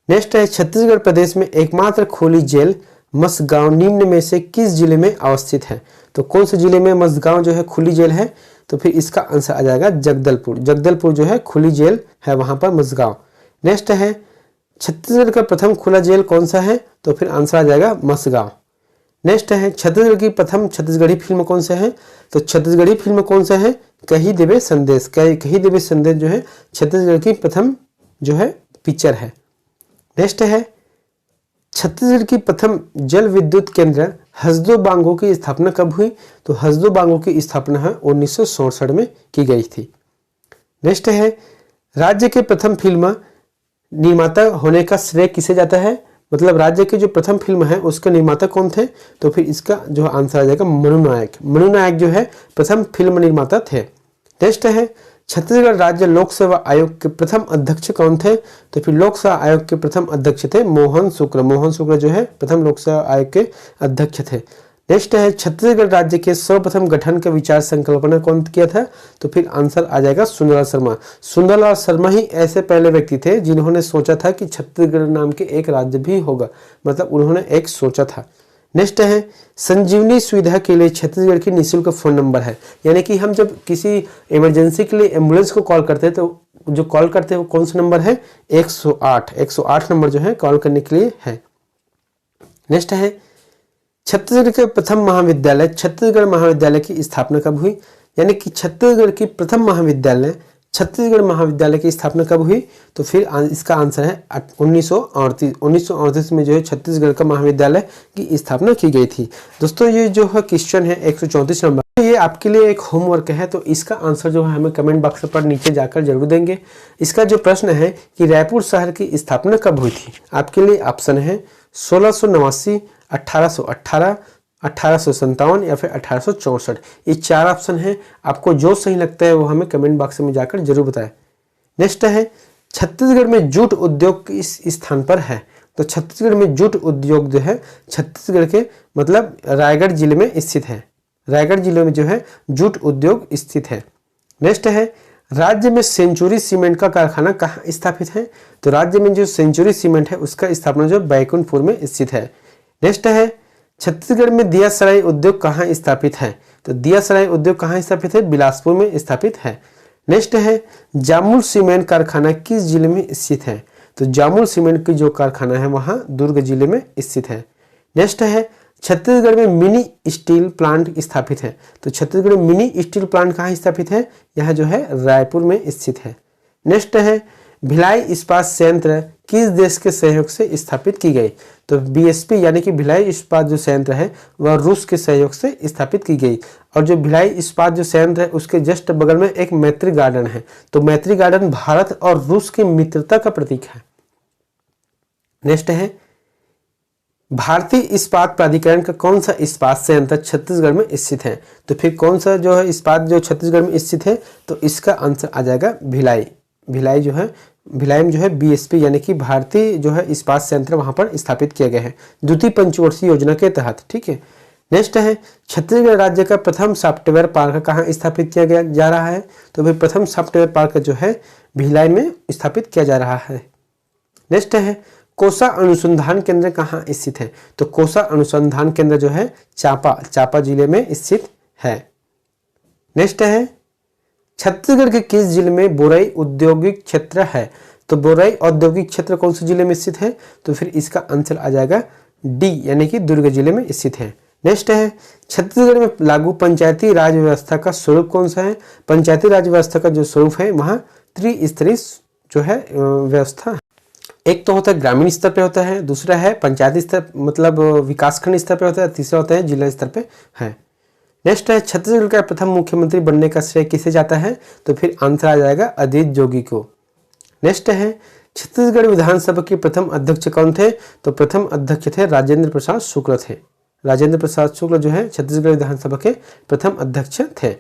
नेक्स्ट है छत्तीसगढ़ प्रदेश में एकमात्र खुली जेल मसगांव निम्न में से किस जिले में अवस्थित है? तो कौन से जिले में मसगांव जो है खुली जेल है? तो फिर इसका आंसर आ जाएगा जगदलपुर। जगदलपुर जो है खुली जेल है वहां पर मसगांव। नेक्स्ट है छत्तीसगढ़ का प्रथम खुला जेल कौन सा है? तो फिर आंसर आ जाएगा मसगांव। नेक्स्ट है छत्तीसगढ़ की प्रथम छत्तीसगढ़ी फिल्म कौन सा है? तो छत्तीसगढ़ी फिल्म कौन सा है? कही देवे संदेश। कही देवे संदेश जो है छत्तीसगढ़ की प्रथम जो है पिक्चर है। नेक्स्ट है छत्तीसगढ़ की प्रथम जल विद्युत केंद्र हसदो बांगो की स्थापना कब हुई? तो हसदो बांगो की स्थापना है 1967 में की गई थी। नेक्स्ट है राज्य के प्रथम फिल्म निर्माता होने का श्रेय किसे जाता है? मतलब राज्य के जो प्रथम फिल्म है उसके निर्माता कौन थे? तो फिर इसका जो आंसर आ जाएगा मनु नायक। मनु नायक जो है प्रथम फिल्म निर्माता थे। नेक्स्ट है छत्तीसगढ़ राज्य लोक सेवा आयोग के प्रथम अध्यक्ष कौन थे? तो फिर लोक सेवा आयोग के प्रथम अध्यक्ष थे मोहन शुक्ल। मोहन शुक्ल जो है प्रथम लोक सेवा आयोग के अध्यक्ष थे। नेक्स्ट है छत्तीसगढ़ राज्य के सर्वप्रथम गठन का विचार संकल्पना कौन किया था? तो फिर आंसर आ जाएगा सुंदरलाल शर्मा। सुंदरलाल शर्मा ही ऐसे पहले व्यक्ति थे जिन्होंने सोचा था कि छत्तीसगढ़ नाम के एक राज्य भी होगा, मतलब उन्होंने एक सोचा था। नेक्स्ट है संजीवनी सुविधा के लिए छत्तीसगढ़ की निःशुल्क फोन नंबर है, यानी कि हम जब किसी इमरजेंसी के लिए एम्बुलेंस को कॉल करते हैं तो जो कॉल करते हैं वो कौन सा नंबर है? 108। 108 नंबर जो है कॉल करने के लिए है। नेक्स्ट है छत्तीसगढ़ के प्रथम महाविद्यालय छत्तीसगढ़ महाविद्यालय की स्थापना कब हुई? यानी कि छत्तीसगढ़ की प्रथम महाविद्यालय छत्तीसगढ़ महाविद्यालय की स्थापना कब हुई? तो फिर इसका आंसर है 1938। 1938 में जो है छत्तीसगढ़ का महाविद्यालय की स्थापना की गई थी। दोस्तों ये जो है क्वेश्चन है 134 नंबर, ये आपके लिए एक होमवर्क है, तो इसका आंसर जो है हमें कमेंट बॉक्स पर नीचे जाकर जरूर देंगे। इसका जो प्रश्न है कि रायपुर शहर की स्थापना कब हुई थी, आपके लिए ऑप्शन है 1689, 1818, 1857 या फिर 1864। ये 4 ऑप्शन है, आपको जो सही लगता है वो हमें कमेंट बॉक्स में जाकर जरूर बताएं। नेक्स्ट है छत्तीसगढ़ में जूट उद्योग किस स्थान पर है? तो छत्तीसगढ़ में जूट उद्योग जो है छत्तीसगढ़ के मतलब रायगढ़ जिले में स्थित है। रायगढ़ जिले में जो है जूट उद्योग स्थित है। नेक्स्ट है राज्य में सेंचुरी सीमेंट का कारखाना कहाँ स्थापित है? तो राज्य में जो सेंचुरी सीमेंट है उसका स्थापना जो बैकुंठपुर में स्थित है। नेक्स्ट है छत्तीसगढ़ में दियासराय उद्योग कहाँ स्थापित है? तो दियासराय उद्योग कहाँ स्थापित है? बिलासपुर में स्थापित है। नेक्स्ट है जामुल सीमेंट कारखाना किस जिले में स्थित है? तो जामुल सीमेंट की जो कारखाना है वहाँ दुर्ग जिले में स्थित है। नेक्स्ट है छत्तीसगढ़ में मिनी स्टील प्लांट स्थापित है। तो छत्तीसगढ़ में मिनी स्टील प्लांट कहाँ स्थापित है? यह जो है रायपुर में स्थित है। नेक्स्ट है भिलाई इस्पात संयंत्र किस देश के सहयोग से स्थापित की गई? तो बीएसपी यानी कि भिलाई इस्पात जो संयंत्र है वह रूस के सहयोग से स्थापित की गई। और जो भिलाई इस्पात जो संयंत्र है उसके जस्ट बगल में एक मैत्री गार्डन है। तो मैत्री गार्डन भारत और रूस की मित्रता का प्रतीक है। नेक्स्ट है, भारतीय इस्पात प्राधिकरण का कौन सा इस्पात संयंत्र छत्तीसगढ़ में स्थित है? तो फिर कौन सा जो है इस्पात जो छत्तीसगढ़ में स्थित है? तो इसका आंसर आ जाएगा भिलाई। भिलाई जो है, भिलाई में जो है बीएसपी यानी कि भारतीय जो है इस्पात संयंत्र वहां पर स्थापित किया गया है द्वितीय पंचवर्षीय योजना के तहत। ठीक है। नेक्स्ट है, छत्तीसगढ़ राज्य का प्रथम सॉफ्टवेयर पार्क कहाँ स्थापित किया गया जा रहा है? तो फिर प्रथम सॉफ्टवेयर पार्क जो है भिलाई में स्थापित किया जा रहा है। नेक्स्ट है, कोसा अनुसंधान केंद्र कहाँ स्थित है? तो कोसा अनुसंधान केंद्र जो है चांपा जिले में स्थित है। नेक्स्ट है, छत्तीसगढ़ के किस जिले में बोरई औद्योगिक क्षेत्र है? तो बोरई औद्योगिक क्षेत्र कौन से जिले में स्थित है? तो फिर इसका आंसर आ जाएगा डी यानी कि दुर्ग जिले में स्थित है। नेक्स्ट है, छत्तीसगढ़ में लागू पंचायती राज व्यवस्था का स्वरूप कौन सा है? पंचायती राज व्यवस्था का जो स्वरूप है वहाँ त्रिस्तरीय जो है व्यवस्था है। एक तो होता है ग्रामीण स्तर पे होता है, दूसरा है पंचायती स्तर मतलब विकासखंड स्तर पे होता है, तीसरा होता है जिला स्तर पे है। नेक्स्ट है, छत्तीसगढ़ का प्रथम मुख्यमंत्री बनने का श्रेय किसे जाता है? तो फिर आंसर आ जाएगा अजीत जोगी को। नेक्स्ट है, छत्तीसगढ़ विधानसभा के प्रथम अध्यक्ष कौन थे? तो प्रथम अध्यक्ष थे राजेंद्र प्रसाद शुक्ल थे। राजेंद्र प्रसाद शुक्ल जो है छत्तीसगढ़ विधानसभा के प्रथम अध्यक्ष थे।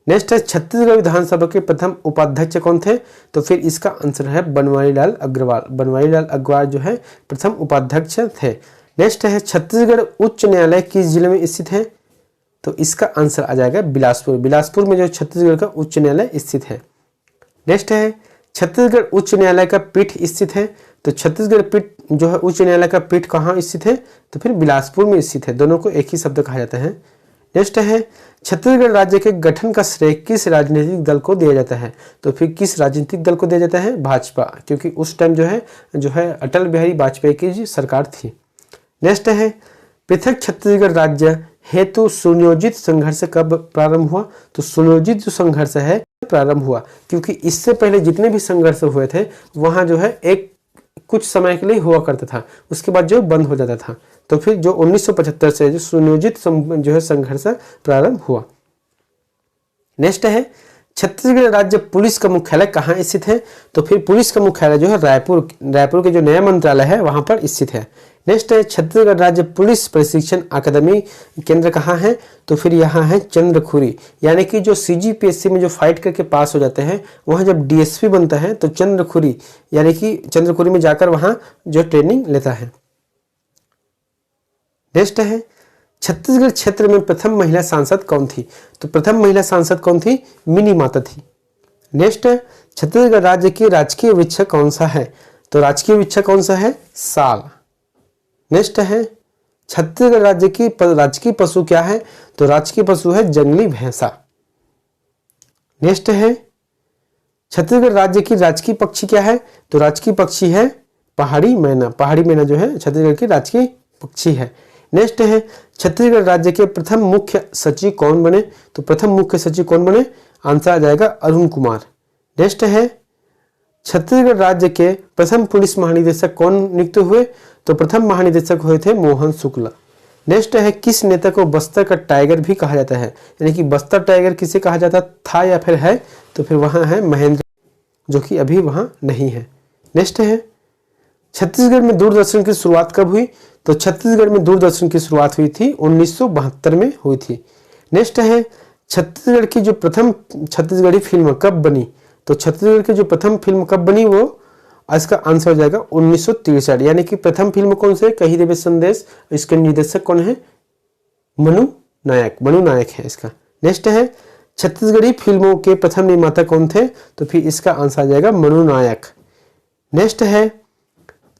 नेक्स्ट है, छत्तीसगढ़ विधानसभा के प्रथम उपाध्यक्ष कौन थे? तो फिर इसका आंसर है बनवारी लाल अग्रवाल। बनवारी लाल अग्रवाल जो है प्रथम उपाध्यक्ष थे। नेक्स्ट है, छत्तीसगढ़ उच्च न्यायालय किस जिले में स्थित है? तो इसका आंसर आ जाएगा बिलासपुर। बिलासपुर में जो छत्तीसगढ़ का उच्च न्यायालय स्थित है। नेक्स्ट है, छत्तीसगढ़ उच्च न्यायालय का पीठ स्थित है। तो छत्तीसगढ़ पीठ जो है उच्च न्यायालय का पीठ कहाँ स्थित है? तो फिर बिलासपुर में स्थित है। दोनों को एक ही शब्द कहा जाता है। नेक्स्ट है, छत्तीसगढ़ राज्य के गठन का श्रेय किस राजनीतिक दल को दिया जाता है? तो फिर किस राजनीतिक दल को दिया जाता है? भाजपा, क्योंकि उस टाइम जो है अटल बिहारी वाजपेयी की सरकार थी। नेक्स्ट है, पृथक छत्तीसगढ़ राज्य हेतु सुनियोजित संघर्ष कब प्रारंभ हुआ? तो सुनियोजित जो संघर्ष है प्रारंभ हुआ क्योंकि इससे पहले जितने भी संघर्ष हुए थे वहां जो है एक कुछ समय के लिए हुआ करता था, उसके बाद जो बंद हो जाता था। तो फिर जो 1975 से जो सुनियोजित जो है संघर्ष प्रारंभ हुआ। नेक्स्ट है, छत्तीसगढ़ राज्य पुलिस का मुख्यालय कहाँ स्थित है? तो फिर पुलिस का मुख्यालय जो है रायपुर के जो नया मंत्रालय है वहां पर स्थित है। नेक्स्ट है, छत्तीसगढ़ राज्य पुलिस प्रशिक्षण अकादमी केंद्र कहाँ है? तो फिर यहाँ है चंद्रखुरी, यानी कि जो सीजीपीएससी में जो फाइट करके पास हो जाते हैं वहाँ जब डीएसपी बनता है तो चंद्रखुरी यानी कि चंद्रखुरी में जाकर वहाँ जो ट्रेनिंग लेता है। नेक्स्ट है, छत्तीसगढ़ क्षेत्र में प्रथम महिला सांसद कौन थी? तो प्रथम महिला सांसद कौन थी? मिनी माता थी। नेक्स्ट है, छत्तीसगढ़ राज्य की राजकीय वृक्ष कौन सा है? तो राजकीय वृक्ष कौन सा है? साल। नेक्स्ट है, छत्तीसगढ़ राज्य की राजकीय पशु क्या है? तो राजकीय पशु है जंगली भैंसा। नेक्स्ट है, छत्तीसगढ़ राज्य की राजकीय पक्षी क्या है? तो राजकीय पक्षी है पहाड़ी मैना। पहाड़ी मैना जो है छत्तीसगढ़ की राजकीय पक्षी है। नेक्स्ट है, छत्तीसगढ़ राज्य के प्रथम मुख्य सचिव कौन बने? तो प्रथम मुख्य सचिव कौन बने? आंसर आ जाएगा अरुण कुमार। नेक्स्ट है, छत्तीसगढ़ राज्य के प्रथम पुलिस महानिदेशक कौन नियुक्त हुए? तो प्रथम महानिदेशक हुए थे मोहन शुक्ला। नेक्स्ट है, किस नेता को बस्तर का टाइगर भी कहा जाता है? यानी कि बस्तर टाइगर किसे कहा जाता था या फिर है? तो फिर वहां है महेंद्र, जो कि अभी वहां नहीं है। नेक्स्ट है, छत्तीसगढ़ में दूरदर्शन की शुरुआत कब हुई? तो छत्तीसगढ़ में दूरदर्शन की शुरुआत हुई थी 1972 में हुई थी। नेक्स्ट है, छत्तीसगढ़ की जो प्रथम छत्तीसगढ़ी फिल्म कब बनी? तो छत्तीसगढ़ की जो प्रथम फिल्म कब बनी वो इसका आंसर हो जाएगा 1963। यानी कि प्रथम फिल्म कौन से? कही देवे संदेश। इसके निर्देशक कौन है? मनु नायक है इसका। नेक्स्ट है, छत्तीसगढ़ी फिल्मों के प्रथम निर्माता कौन थे? तो फिर इसका आंसर आ जाएगा मनु नायक। नेक्स्ट है,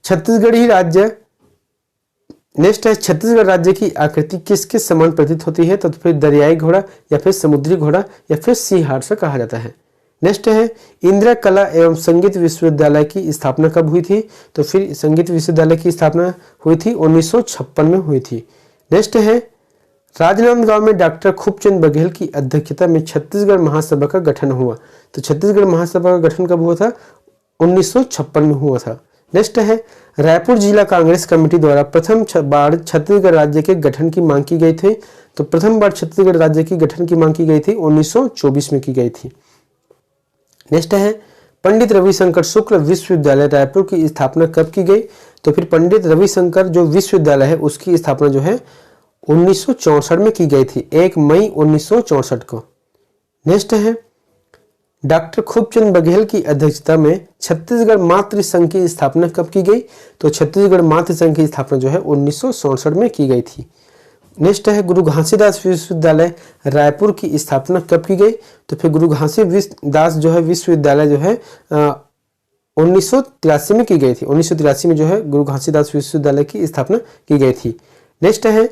छत्तीसगढ़ राज्य की आकृति किसके समान प्रतीत होती है? तो फिर दरियाई घोड़ा या फिर समुद्री घोड़ा या फिर सिंह से कहा जाता है। नेक्स्ट है, इंदिरा कला एवं संगीत विश्वविद्यालय की स्थापना कब हुई थी? तो फिर संगीत विश्वविद्यालय की स्थापना हुई थी 1956 में हुई थी। नेक्स्ट है, राजनांदगांव में डॉक्टर खूबचंद बघेल की अध्यक्षता में छत्तीसगढ़ महासभा का गठन हुआ। तो छत्तीसगढ़ महासभा का गठन कब हुआ था? 1956 में हुआ था। नेक्स्ट है, रायपुर जिला कांग्रेस कमेटी द्वारा प्रथम बार छत्तीसगढ़ राज्य के गठन की मांग की गई थी। तो प्रथम बार छत्तीसगढ़ राज्य की गठन की मांग की गई थी 1924 में की गई थी। नेक्स्ट है, पंडित रविशंकर शुक्ल विश्वविद्यालय रायपुर की स्थापना कब की गई? तो फिर पंडित रविशंकर जो विश्वविद्यालय है उसकी स्थापना जो है 1964 में की गई थी, 1 मई 1964 को। नेक्स्ट है, डॉक्टर खूबचंद बघेल की अध्यक्षता में छत्तीसगढ़ मातृ संघ की स्थापना कब की गई? तो छत्तीसगढ़ मातृ संघ की स्थापना जो है 1967 में की गई थी। नेक्स्ट है, गुरु घासीदास विश्वविद्यालय रायपुर की स्थापना कब की गई? तो फिर गुरु घासीदास जो है विश्वविद्यालय जो है 1983 में की गई थी। 1983 में जो है गुरु घासीदास विश्वविद्यालय की स्थापना की गई थी। नेक्स्ट है,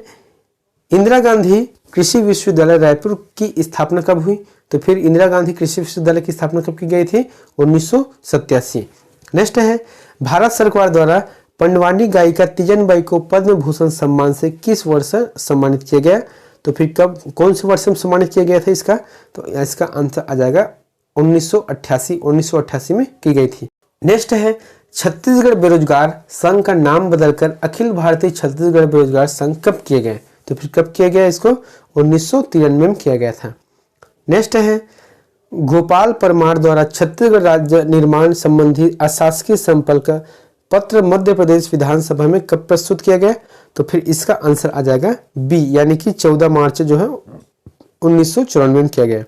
इंदिरा गांधी कृषि विश्वविद्यालय रायपुर की स्थापना कब हुई? तो फिर इंदिरा गांधी कृषि विश्वविद्यालय की स्थापना कब की गई थी? 1987। नेक्स्ट है, भारत सरकार द्वारा पंडवानी गायिका तीजनबाई को पद्म भूषण सम्मान से किस वर्ष सम्मानित किया गया? तो फिर कब, कौन से वर्ष में सम्मानित किया गया था इसका? तो इसका आंसर आ जाएगा 1988 में की गई थी। नेक्स्ट है, छत्तीसगढ़ बेरोजगार संघ का नाम बदलकर अखिल भारतीय छत्तीसगढ़ बेरोजगार संघ कब किया गया? तो फिर कब किया गया इसको? 1993 में किया गया था। नेक्स्ट है, गोपाल परमार द्वारा छत्तीसगढ़ राज्य निर्माण संबंधी अशासकीय संपर्क पत्र मध्य प्रदेश विधानसभा में कब प्रस्तुत किया गया? तो फिर इसका आंसर आ जाएगा बी, यानी कि 14 मार्च जो है 1994 में किया गया।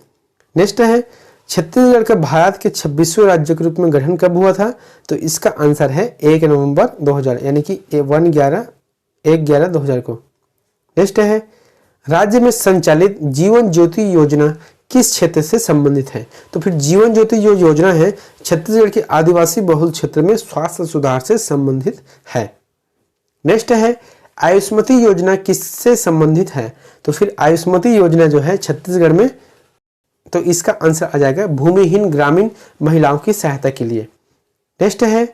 नेक्स्ट है, छत्तीसगढ़ का भारत के 26वें राज्य के रूप में गठन कब हुआ था? तो इसका आंसर है 1 नवंबर 2000, यानी कि 1/11/2000 को। नेक्स्ट है, राज्य में संचालित जीवन ज्योति योजना किस क्षेत्र से संबंधित है? तो फिर जीवन ज्योति जो योजना है छत्तीसगढ़ के आदिवासी बहुल क्षेत्र में स्वास्थ्य सुधार से संबंधित है। नेक्स्ट है, आयुष्मती योजना किससे संबंधित है? तो फिर आयुष्मती योजना जो है छत्तीसगढ़ में, तो इसका आंसर आ जाएगा भूमिहीन ग्रामीण महिलाओं की सहायता के लिए। नेक्स्ट है,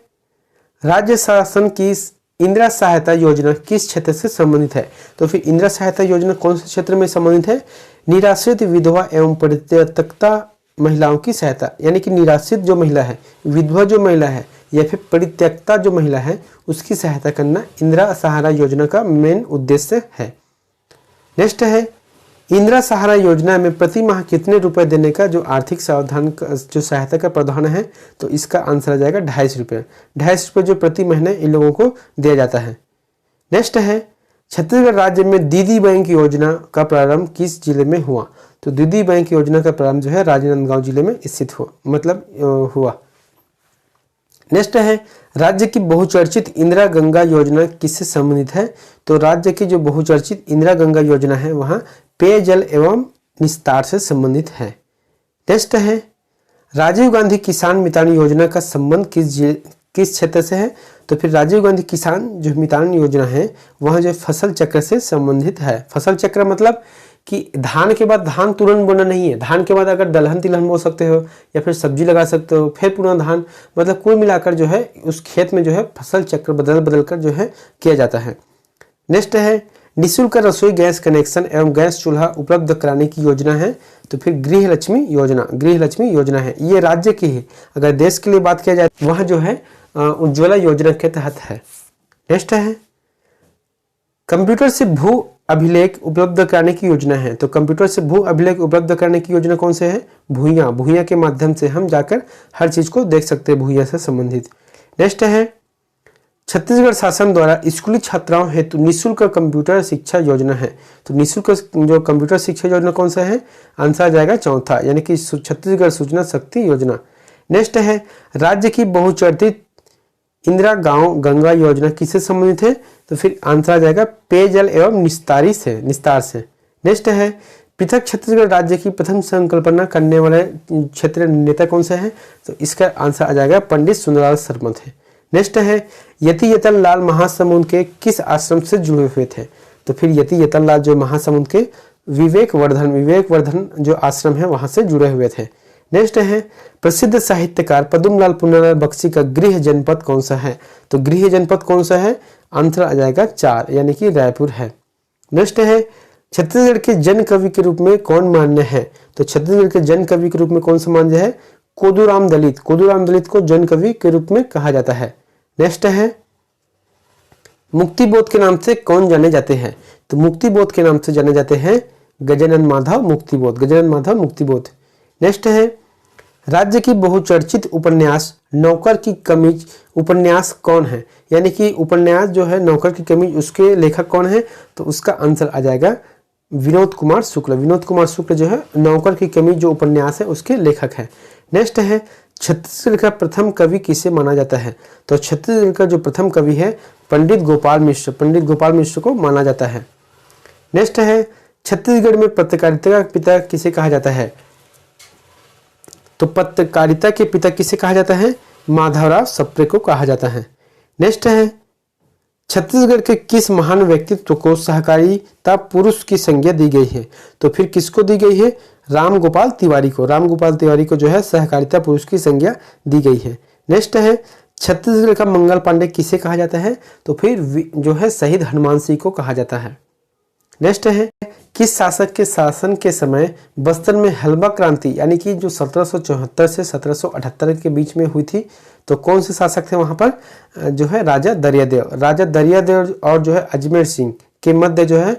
राज्य शासन की इंदिरा सहायता योजना किस क्षेत्र से संबंधित है? तो फिर इंदिरा सहायता योजना कौन से क्षेत्र में संबंधित है? निराश्रित विधवा एवं परित्यक्ता महिलाओं की सहायता, यानी कि निराश्रित जो महिला है, विधवा जो महिला है या फिर परित्यक्ता जो महिला है उसकी सहायता करना इंदिरा सहारा योजना का मेन उद्देश्य है। नेक्स्ट है, इंदिरा सहारा योजना में प्रति माह कितने रुपए देने का जो आर्थिक सावधान जो सहायता का प्रावधान है? तो इसका आंसर आ जाएगा 250 रुपये। 250 रुपये जो प्रति महीने इन लोगों को दिया जाता है। नेक्स्ट है, छत्तीसगढ़ राज्य में दीदी बैंक योजना का प्रारंभ किस जिले में हुआ? तो दीदी बैंक योजना का प्रारंभ जो है राजनांदगांव जिले में स्थित हुआ। नेक्स्ट है, राज्य की बहुचर्चित इंदिरा गंगा योजना किससे संबंधित है? तो राज्य की जो बहुचर्चित इंदिरा गंगा योजना है वहाँ पेयजल एवं निस्तार से संबंधित है। नेक्स्ट है, राजीव गांधी किसान मितान योजना का संबंध किस क्षेत्र से है? तो फिर राजीव गांधी किसान जो मितान योजना है वह जो फसल चक्र से संबंधित है। फसल चक्र मतलब कि धान के बाद धान तुरंत बोना नहीं है, धान के बाद अगर दलहन तिलहन बो सकते हो या फिर सब्जी लगा सकते हो, फिर पुनः धान, मतलब कुल मिलाकर जो है उस खेत में जो है फसल चक्र बदल कर जो है किया जाता है। नेक्स्ट है, निःशुल्क रसोई गैस कनेक्शन एवं गैस चूल्हा उपलब्ध कराने की योजना है। तो फिर गृहलक्ष्मी योजना है, ये राज्य की है। अगर देश के लिए बात किया जाए वह जो है उज्ज्वला योजना के तहत है। नेक्स्ट है, कंप्यूटर से भू अभिलेख उपलब्ध कराने की योजना है। तो कंप्यूटर से भू अभिलेख उपलब्ध कराने की योजना कौन से है? भूइयां के माध्यम से हम जाकर हर चीज को देख सकते हैं भूइयां से संबंधित। नेक्स्ट है, छत्तीसगढ़ शासन द्वारा स्कूली छात्राओं हेतु निःशुल्क कंप्यूटर शिक्षा योजना है। तो निःशुल्क जो कंप्यूटर शिक्षा योजना कौन सा है? आंसर आ जाएगा चौथा, यानी कि छत्तीसगढ़ सूचना शक्ति योजना। नेक्स्ट है, राज्य की बहुचर्चित इंदिरा गांव गंगा योजना किससे संबंधित है? तो फिर आंसर आ जाएगा पेयजल एवं निस्तार से। नेक्स्ट है, पृथक छत्तीसगढ़ राज्य की प्रथम संकल्पना करने वाले क्षेत्रीय नेता कौन से हैं? तो इसका आंसर आ जाएगा पंडित सुंदरलाल सरमत है। नेक्स्ट है, यति यतन लाल महासमुंद के किस आश्रम से जुड़े हुए थे? तो फिर यति यतन लाल जो महासमुंद के विवेकवर्धन जो आश्रम है वहां से जुड़े हुए थे। नेक्स्ट है, प्रसिद्ध साहित्यकार पद्मलाल पुन्नालाल बख्शी का गृह जनपद कौन सा है? तो गृह जनपद कौन सा है? आंसर आ जाएगा 4, यानी कि रायपुर है। नेक्स्ट है, छत्तीसगढ़ के जन कवि के रूप में कौन मान्य है? तो छत्तीसगढ़ के जन कवि के रूप में कौन सा मान्य है? कोदूराम दलित, कोदूराम दलित को जन कवि के रूप में कहा जाता है। नेक्स्ट है मुक्तिबोध के नाम से कौन जाने जाते हैं? तो मुक्तिबोध के नाम से जाने जाते हैं गजानन माधव मुक्तिबोध, गजानन माधव मुक्तिबोध। नेक्स्ट है राज्य की बहुचर्चित उपन्यास नौकर की कमीज उपन्यास कौन है? यानी कि उपन्यास जो है नौकर की कमीज, उसके लेखक कौन है? तो उसका आंसर आ जाएगा विनोद कुमार शुक्ल। विनोद कुमार शुक्ल जो है नौकर की कमीज जो उपन्यास है उसके लेखक है। नेक्स्ट है छत्तीसगढ़ का प्रथम कवि किसे माना जाता है? तो छत्तीसगढ़ का जो प्रथम कवि है पंडित गोपाल मिश्र, पंडित गोपाल मिश्र को माना जाता है। नेक्स्ट है छत्तीसगढ़ में पत्रकारिता का पिता किसे कहा जाता है? तो पत्रकारिता के पिता किसे कहा जाता है? माधवराव सप्रे को कहा जाता है। नेक्स्ट है छत्तीसगढ़ के किस महान व्यक्तित्व को सहकारिता पुरुष की संज्ञा दी गई है? तो फिर किसको दी गई है? राम गोपाल तिवारी को, राम गोपाल तिवारी को जो है सहकारिता पुरुष की संज्ञा दी गई है। नेक्स्ट है छत्तीसगढ़ का मंगल पांडे किसे कहा जाता है? तो फिर जो है शहीद हनुमान सिंह को कहा जाता है। नेक्स्ट है किस शासक के शासन के समय बस्तर में हलवा क्रांति यानी कि जो 1774 से 1778 के बीच में हुई थी, तो कौन से शासक थे वहां पर? जो है राजा दरियादेव, राजा दरियादेव और जो है अजमेर सिंह के मध्य जो है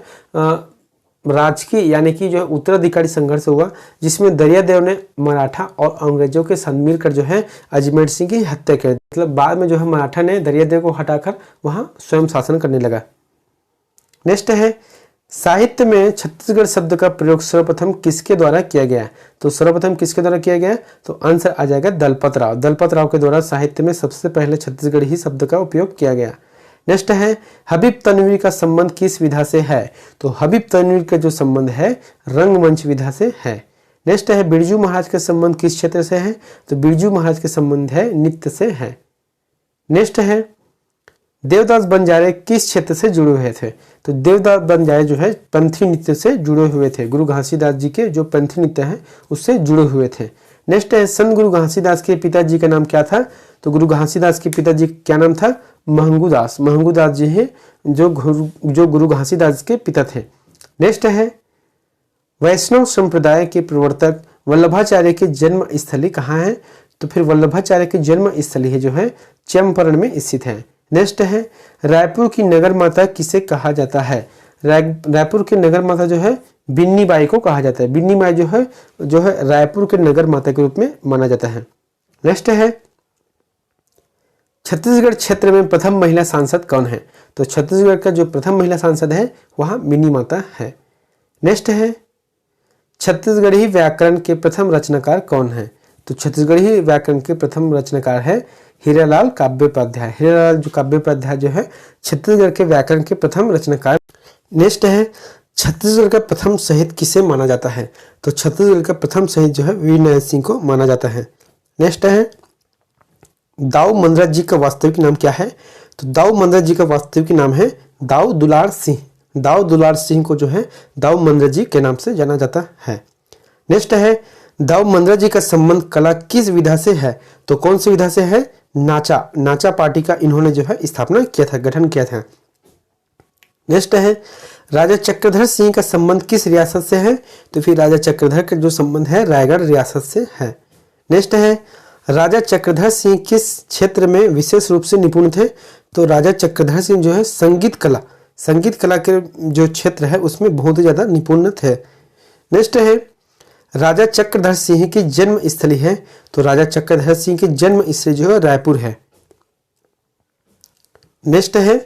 राजकीय यानी कि जो है उत्तराधिकारी संघर्ष हुआ, जिसमें दरियादेव ने मराठा और अंग्रेजों के साथ मिलकर जो है अजमेर सिंह की हत्या कर दी। मतलब बाद में जो है मराठा ने दरियादेव को हटाकर वहां स्वयं शासन करने लगा। नेक्स्ट है साहित्य में छत्तीसगढ़ शब्द का प्रयोग सर्वप्रथम किसके द्वारा किया गया? तो सर्वप्रथम किसके द्वारा किया गया? तो आंसर आ जाएगा दलपत राव, दलपत राव के द्वारा साहित्य में सबसे पहले छत्तीसगढ़ी शब्द का उपयोग किया गया। नेक्स्ट है हबीब तनवीर का संबंध किस विधा से है? तो हबीब तनवीर का जो संबंध है रंगमंच विधा से है। नेक्स्ट है बिरजू महाराज का संबंध किस क्षेत्र से है? तो बिरजू महाराज के संबंध है नृत्य से है। नेक्स्ट है देवदास बंजारे किस क्षेत्र से जुड़े हुए थे? तो देवदास बंजारे जो है पंथी नृत्य से जुड़े हुए थे, गुरु घासीदास जी के जो पंथी नृत्य है उससे जुड़े हुए थे। नेक्स्ट है संत गुरु घासीदास के पिताजी का नाम क्या था? तो गुरु घासीदास के पिताजी क्या नाम था? महंगूदास, महंगूदास जी हैं जो गुरु घासीदास के पिता थे। नेक्स्ट है वैष्णव संप्रदाय के प्रवर्तक वल्लभाचार्य की जन्म स्थली कहाँ है? तो फिर वल्लभाचार्य की जन्म स्थली है जो है चंपारण में स्थित है। नेक्स्ट है रायपुर की नगर माता किसे कहा जाता है? रायपुर की नगर माता जो है बिन्नी बाई को कहा जाता है। बिन्नी बाई जो है रायपुर के नगर माता के रूप में माना जाता है। नेक्स्ट है छत्तीसगढ़ क्षेत्र में प्रथम महिला सांसद कौन है? तो छत्तीसगढ़ का जो प्रथम महिला सांसद है वहां बिन्नी माता है। नेक्स्ट है छत्तीसगढ़ी व्याकरण के प्रथम रचनाकार कौन है? तो छत्तीसगढ़ी व्याकरण के प्रथम रचनाकार है हीरालाल काव्योपाध्याय। हीरालाल जो काव्योपाध्याय जो है छत्तीसगढ़ के व्याकरण के प्रथम रचनाकार। नेक्स्ट है छत्तीसगढ़ का प्रथम शहीद किसे माना जाता है? तो छत्तीसगढ़ का प्रथम शहीद जो है वीर नारायण सिंह को माना जाता है। नेक्स्ट है दाऊ मंदराज जी का वास्तविक नाम क्या है? तो दाऊ मंदराज जी का वास्तविक नाम है दाऊ दुलार सिंह। दाऊ दुलार सिंह को जो है दाऊ मंदराज जी के नाम से जाना जाता है। नेक्स्ट है दाऊ मंदराज जी का संबंध कला किस विधा से है? तो कौन सी विधा से है? नाचा, नाचा पार्टी का इन्होंने जो है स्थापना किया था, गठन किया था। नेक्स्ट है राजा चक्रधर सिंह का संबंध किस रियासत से है? तो फिर राजा चक्रधर का जो संबंध है रायगढ़ रियासत से है। नेक्स्ट है राजा चक्रधर सिंह किस क्षेत्र में विशेष रूप से निपुण थे? तो राजा चक्रधर सिंह जो है संगीत कला के जो क्षेत्र है उसमें बहुत ही ज्यादा निपुण थे। नेक्स्ट है राजा चक्रधर सिंह की जन्म स्थली है? तो राजा चक्रधर सिंह की जन्म स्थली जो है रायपुर है। नेक्स्ट है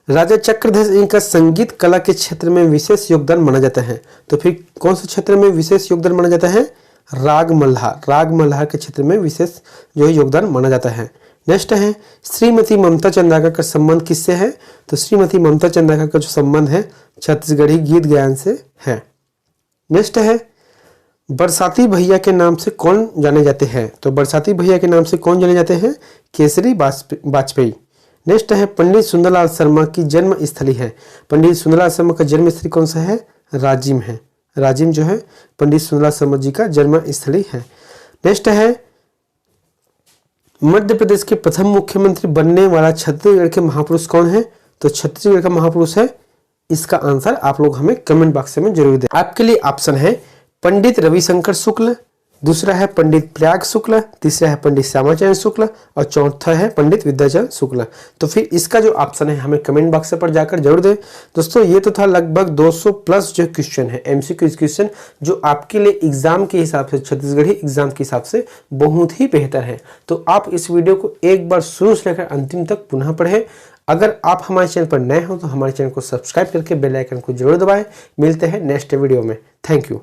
राजा चक्रधर सिंह का संगीत कला के क्षेत्र में विशेष योगदान माना जाता है। तो फिर कौन से क्षेत्र में विशेष योगदान माना जाता है? राग मल्हार के क्षेत्र में विशेष जो है योगदान माना जाता है। नेक्स्ट है श्रीमती ममता चंद्राकर का संबंध किससे है? तो श्रीमती ममता चंद्राकर का जो संबंध है छत्तीसगढ़ी गीत गायन से है। नेक्स्ट है बरसाती भैया के नाम से कौन जाने जाते हैं? तो बरसाती भैया के नाम से कौन जाने जाते हैं? केसरी वाजपेयी। नेक्स्ट है पंडित सुंदरलाल शर्मा की जन्म स्थली है। पंडित सुंदरलाल शर्मा का जन्म स्थली कौन सा है? राजिम है। राजिम जो है पंडित सुंदरलाल शर्मा जी का जन्म स्थली है। नेक्स्ट है मध्य प्रदेश के प्रथम मुख्यमंत्री बनने वाला छत्तीसगढ़ के महापुरुष कौन है? तो छत्तीसगढ़ का महापुरुष है, इसका आंसर आप लोग हमें कमेंट बॉक्स में जरूर दें। आपके लिए ऑप्शन है पंडित रविशंकर शुक्ल, दूसरा है पंडित प्रयाग शुक्ल, तीसरा है पंडित श्यामाचरण शुक्ल और चौथा है पंडित विद्याचरण शुक्ल। तो फिर इसका जो ऑप्शन है हमें कमेंट बॉक्स पर जाकर जरूर दें। दोस्तों ये तो था लगभग 200 प्लस जो क्वेश्चन है एमसीक्यू क्वेश्चन, जो आपके लिए एग्जाम के हिसाब से, छत्तीसगढ़ी एग्जाम के हिसाब से बहुत ही बेहतर है। तो आप इस वीडियो को एक बार शुरू से लेकर अंतिम तक पुनः पढ़ें। अगर आप हमारे चैनल पर नए हो तो हमारे चैनल को सब्सक्राइब करके बेल आइकन को जरूर दबाएं। मिलते हैं नेक्स्ट वीडियो में। Thank you.